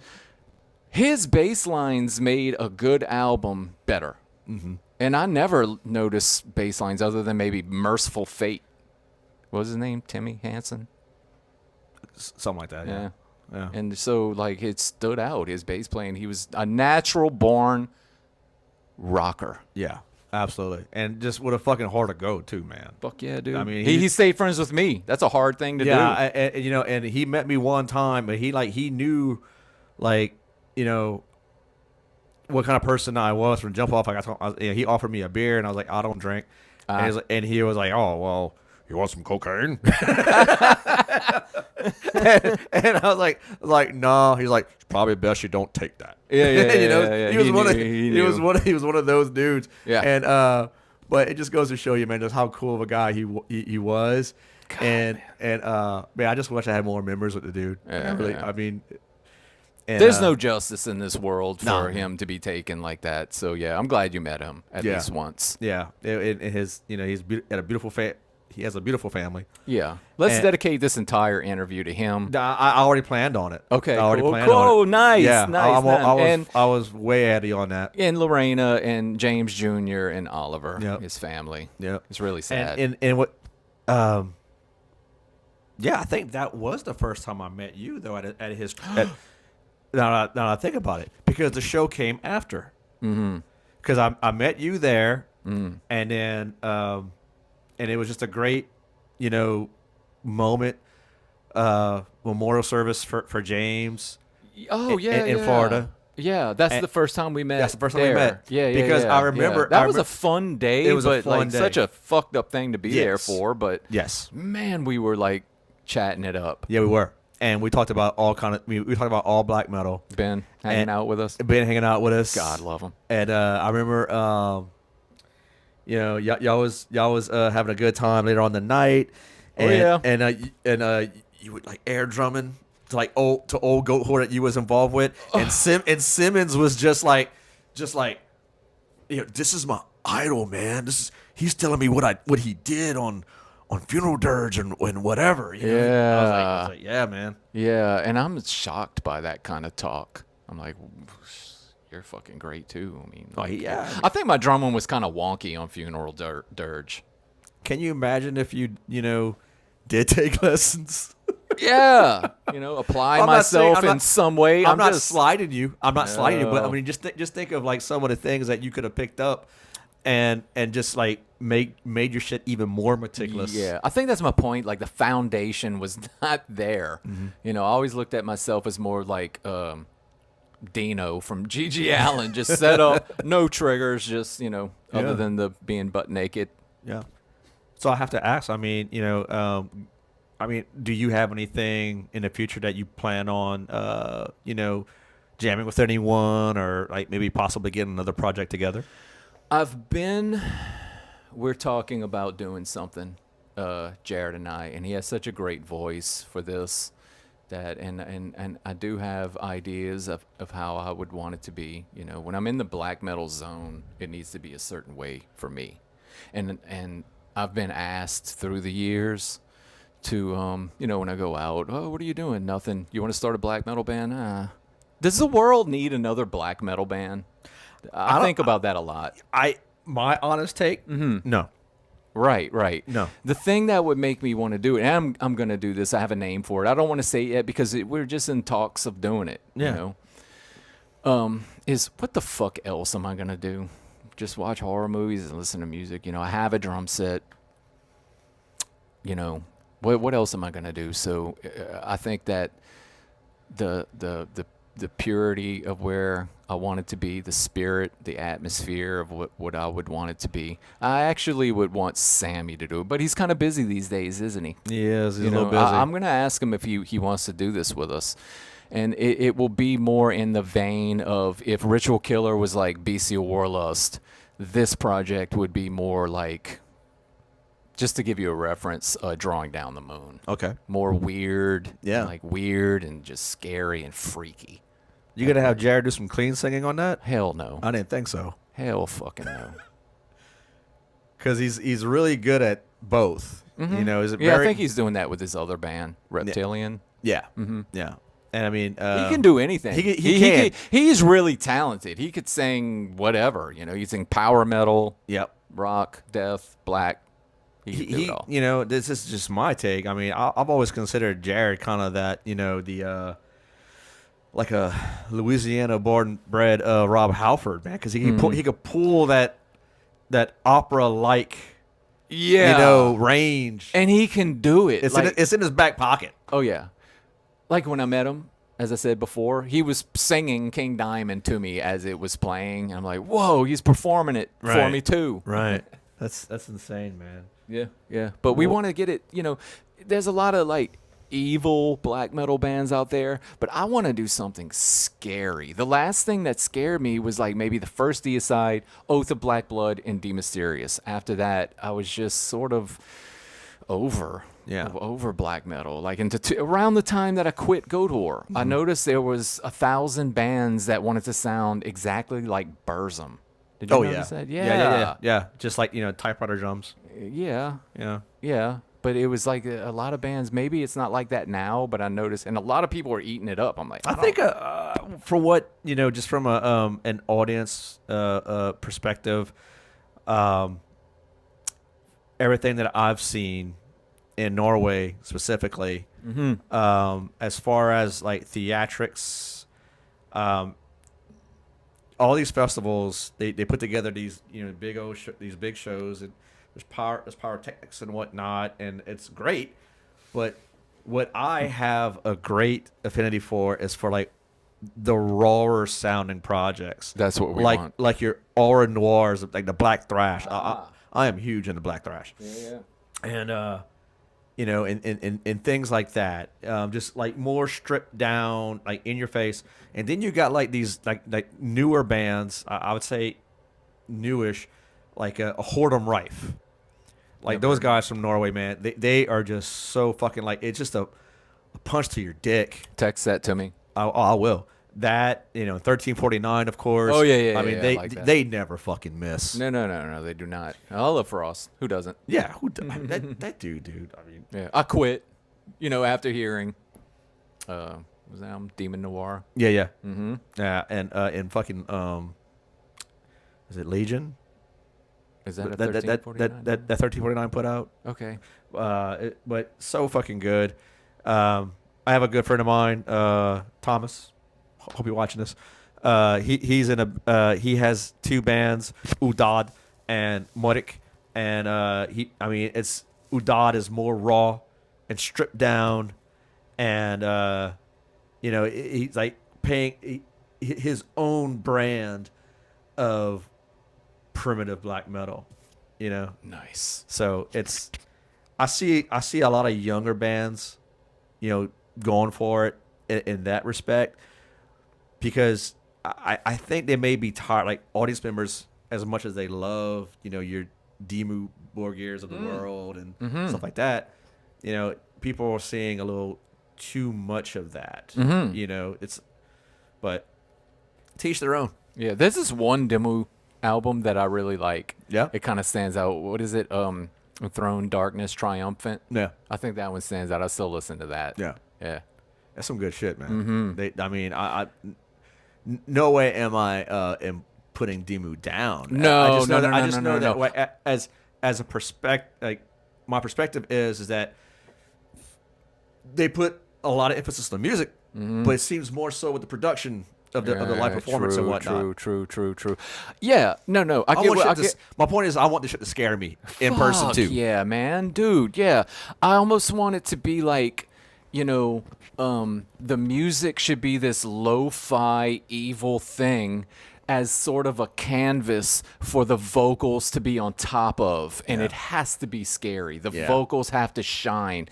His bass lines made a good album better. And I never noticed bass lines other than maybe Merciful Fate. What was his name? Timmy Hansen? Something like that, yeah. And so, like, it stood out, his bass playing. He was a natural-born rocker. Yeah, absolutely. And just with a fucking heart of gold, too, man. Fuck yeah, dude. I mean, he stayed friends with me. That's a hard thing to do. Yeah, you know, and he met me one time, but he knew, like, you know, what kind of person I was from jump off. He offered me a beer, and I was like, I don't drink. And he was like, oh, well, you want some cocaine? and I was like, no. He's like, it's probably best you don't take that. Yeah, you know, yeah. He was one of those dudes. Yeah. And but it just goes to show you, man, just how cool of a guy he was. God, man, I just wish I had more memories with the dude. I mean. And, there's no justice in this world for him to be taken like that. So yeah, I'm glad you met him at least once. Yeah, he's at a beautiful he has a beautiful family. Yeah, let's dedicate this entire interview to him. I already planned on it. Okay, I already planned on it. Oh, nice, yeah, nice. I was way ahead of you on that. And Lorena and James Jr. and Oliver, his family. Yeah, it's really sad. And what, yeah, I think that was the first time I met you though at his. Now I think about it, because the show came after. Because I met you there, and then and it was just a great, you know, moment. Memorial service for James. Oh yeah, in Florida. Yeah, that's the first time we met. That's the first time we met. Yeah, because I remember that was a fun day. It was a fun day. Such a fucked up thing to be there for. But yes, man, we were like chatting it up. Yeah, we were. And we talked about we talked about all black metal. Ben hanging out with us. God, love him. And I remember, you know, y'all was having a good time later on the night. And, and you would like air drumming to like old Goatwhore that you was involved with, and Simmons was just like, you know, this is my idol, man. He's telling me what he did on funeral dirge and whatever. You know? I was like, yeah, man. Yeah, and I'm shocked by that kind of talk. I'm like, you're fucking great too. I mean, I think my drumming was kind of wonky on funeral dirge. Can you imagine if you know, did take lessons? Yeah, you know, apply myself in some way. I'm not sliding you. I'm not sliding you, but I mean, just think of like some of the things that you could have picked up, and just like made your shit even more meticulous. Yeah, I think that's my point. Like the foundation was not there. You know, I always looked at myself as more like Dino from G.G. Allen, just set up, no triggers, just other than the being butt naked. Yeah. So I have to ask. I mean, do you have anything in the future that you plan on, jamming with anyone, or like maybe possibly getting another project together? We're talking about doing something, Jared and I, and he has such a great voice for this. And I do have ideas of how I would want it to be. When I'm in the black metal zone, it needs to be a certain way for me. And I've been asked through the years to, when I go out, oh, what are you doing? Nothing. You want to start a black metal band? Does the world need another black metal band? I think about that a lot. My honest take, no. Right. No. The thing that would make me want to do it, and I'm going to do this. I have a name for it. I don't want to say it yet because we're just in talks of doing it. Yeah. Is what the fuck else am I going to do? Just watch horror movies and listen to music. I have a drum set. What else am I going to do? So I think that the purity of where I want it to be, the spirit, the atmosphere of what I would want it to be. I actually would want Sammy to do it, but he's kind of busy these days, isn't he? Yes, he's a little busy. I'm going to ask him if he wants to do this with us. And it will be more in the vein of if Ritual Killer was like Bestial Warlust, this project would be more like, just to give you a reference, Drawing Down the Moon. Okay. More weird. Yeah. Like weird and just scary and freaky. You gonna have Jared do some clean singing on that? Hell no. I didn't think so. Hell fucking no. Because he's really good at both. Mm-hmm. Is it? Yeah, I think he's doing that with his other band, Reptilian. Yeah. Mm-hmm. Yeah. And I mean, he can do anything. He can. He's really talented. He could sing whatever. He can sing power metal. Yep. Rock, death, black. He can do it all. This is just my take. I mean, I've always considered Jared kind of that. The like a Louisiana born and bred Rob Halford, man, because he could pull that opera like range, and he can do it. It's in his back pocket. Oh yeah, like when I met him, as I said before, he was singing King Diamond to me as it was playing. I'm like, whoa, he's performing it for me too. Right. That's insane, man. Yeah. But we want to get it. There's a lot of like evil black metal bands out there, but I want to do something scary. The last thing that scared me was like maybe the first Deicide, Oath of Black Blood, and Demysterious. After that, I was just sort of over black metal. Like around the time that I quit Goatwhore, I noticed there was 1,000 bands that wanted to sound exactly like Burzum. Did you notice that? Yeah. Just like typewriter drums. Yeah. But it was like a lot of bands. Maybe it's not like that now, but I noticed, and a lot of people are eating it up. I'm like, I think for what just from an audience perspective, everything that I've seen in Norway specifically, as far as like theatrics, all these festivals they put together these these big shows, and there's pyrotechnics and whatnot, and it's great. But what I have a great affinity for is for like the rawer sounding projects. That's what we want. Like your aura noirs, like the black thrash. I am huge into black thrash. Yeah. And and things like that. Just like more stripped down, like in your face. And then you got like these like newer bands. I would say newish, like a Whoredom Rife. Like those guys from Norway, man. They are just so fucking like, it's just a punch to your dick. Text that to me. I will. That 1349, of course. Oh yeah. I mean, they never fucking miss. No, they do not. Olive Frost, who doesn't? Yeah, who doesn't? that dude. I mean, yeah, I quit. After hearing, was that Demon Noir? Yeah. Mm-hmm. Yeah, and fucking is it Legion? Is that that 1349 put out? Okay. But so fucking good. I have a good friend of mine, Thomas. Hope you're watching this. He's in he has two bands, Udad and Morik, and it's Udad is more raw and stripped down, and he's like paying. his own brand of primitive black metal, you know. Nice. So I see a lot of younger bands, you know, going for it in that respect, because I think they may be tired, like audience members, as much as they love, you know, your Dimmu Borgirs of the world and stuff like that. You know, people are seeing a little too much of that. You know, but teach their own. Yeah, there's this one Dimmu album that I really like. Yeah. It kind of stands out. What is it? Throne, Darkness, Triumphant. Yeah. I think that one stands out. I still listen to that. Yeah. Yeah. That's some good shit, man. I mean, no way am I putting Dimmu down. No, I just know no, that, no, I no, just no, know no, that as a perspective, like my perspective is that they put a lot of emphasis on the music, but it seems more so with the production of the live performance and whatnot. True. Yeah, no. My point is, I want this shit to scare me in person Fuck too. Yeah, man, dude. Yeah, I almost want it to be like, you know, the music should be this lo-fi evil thing as sort of a canvas for the vocals to be on top of, and it has to be scary. The vocals have to shine.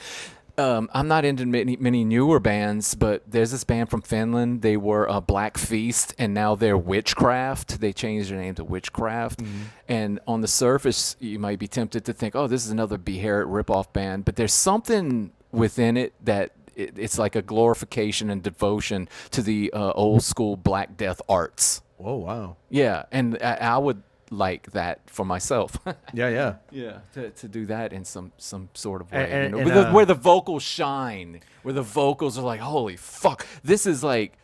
I'm not into many newer bands, but there's this band from Finland. They were Black Feast, and now they're Witchcraft. They changed their name to Witchcraft. And on the surface, you might be tempted to think, oh, this is another Beherit ripoff band. But there's something within it that it's like a glorification and devotion to the old school Black Death arts. Oh, wow. Yeah, and I would like that for myself. Yeah. To do that in some sort of way, And- you know, and, where the vocals shine, where the vocals are like, holy fuck, this is like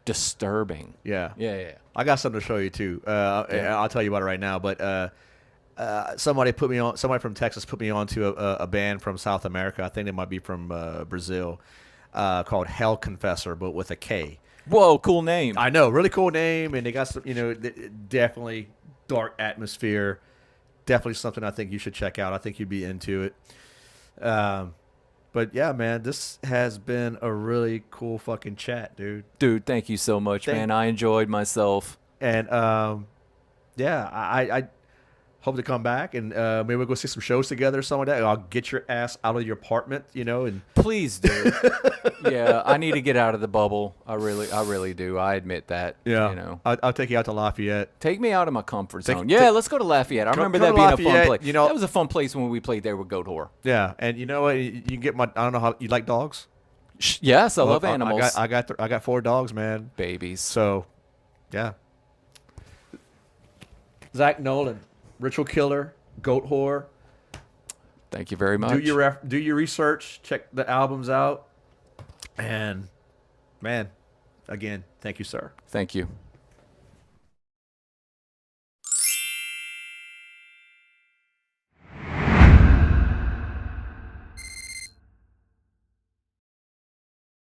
disturbing. Yeah. Yeah. I got something to show you too. I'll tell you about it right now. But somebody from Texas put me on to a band from South America. I think they might be from Brazil, called Hell Confessor, but with a K. Whoa, cool name. I know, really cool name, and they got some, you know, definitely dark atmosphere. Definitely something I think you should check out. I think you'd be into it. But yeah, man, this has been a really cool fucking chat, dude. Dude, thank you so much, man. I enjoyed myself. And yeah, I hope to come back and maybe we'll go see some shows together or something like that. I'll get your ass out of your apartment, you know, and Please do. Yeah, I need to get out of the bubble. I really do. I admit that. yeah, You know. I'll take you out to Lafayette. Take me out of my comfort zone. take- Yeah, let's go to Lafayette. I remember that to being a fun Lafayette, place. you know- that was a fun place when we played there with Goatwhore. Yeah, and you know what? You can get my. I don't know how you like dogs. Yes, I love Well, animals. I got 4 dogs, man. Babies. So, yeah. Zak Nolan, Ritual Killer, Goatwhore. Thank you very much. Do your research. Check the albums out. And man, again, thank you, sir. Thank you.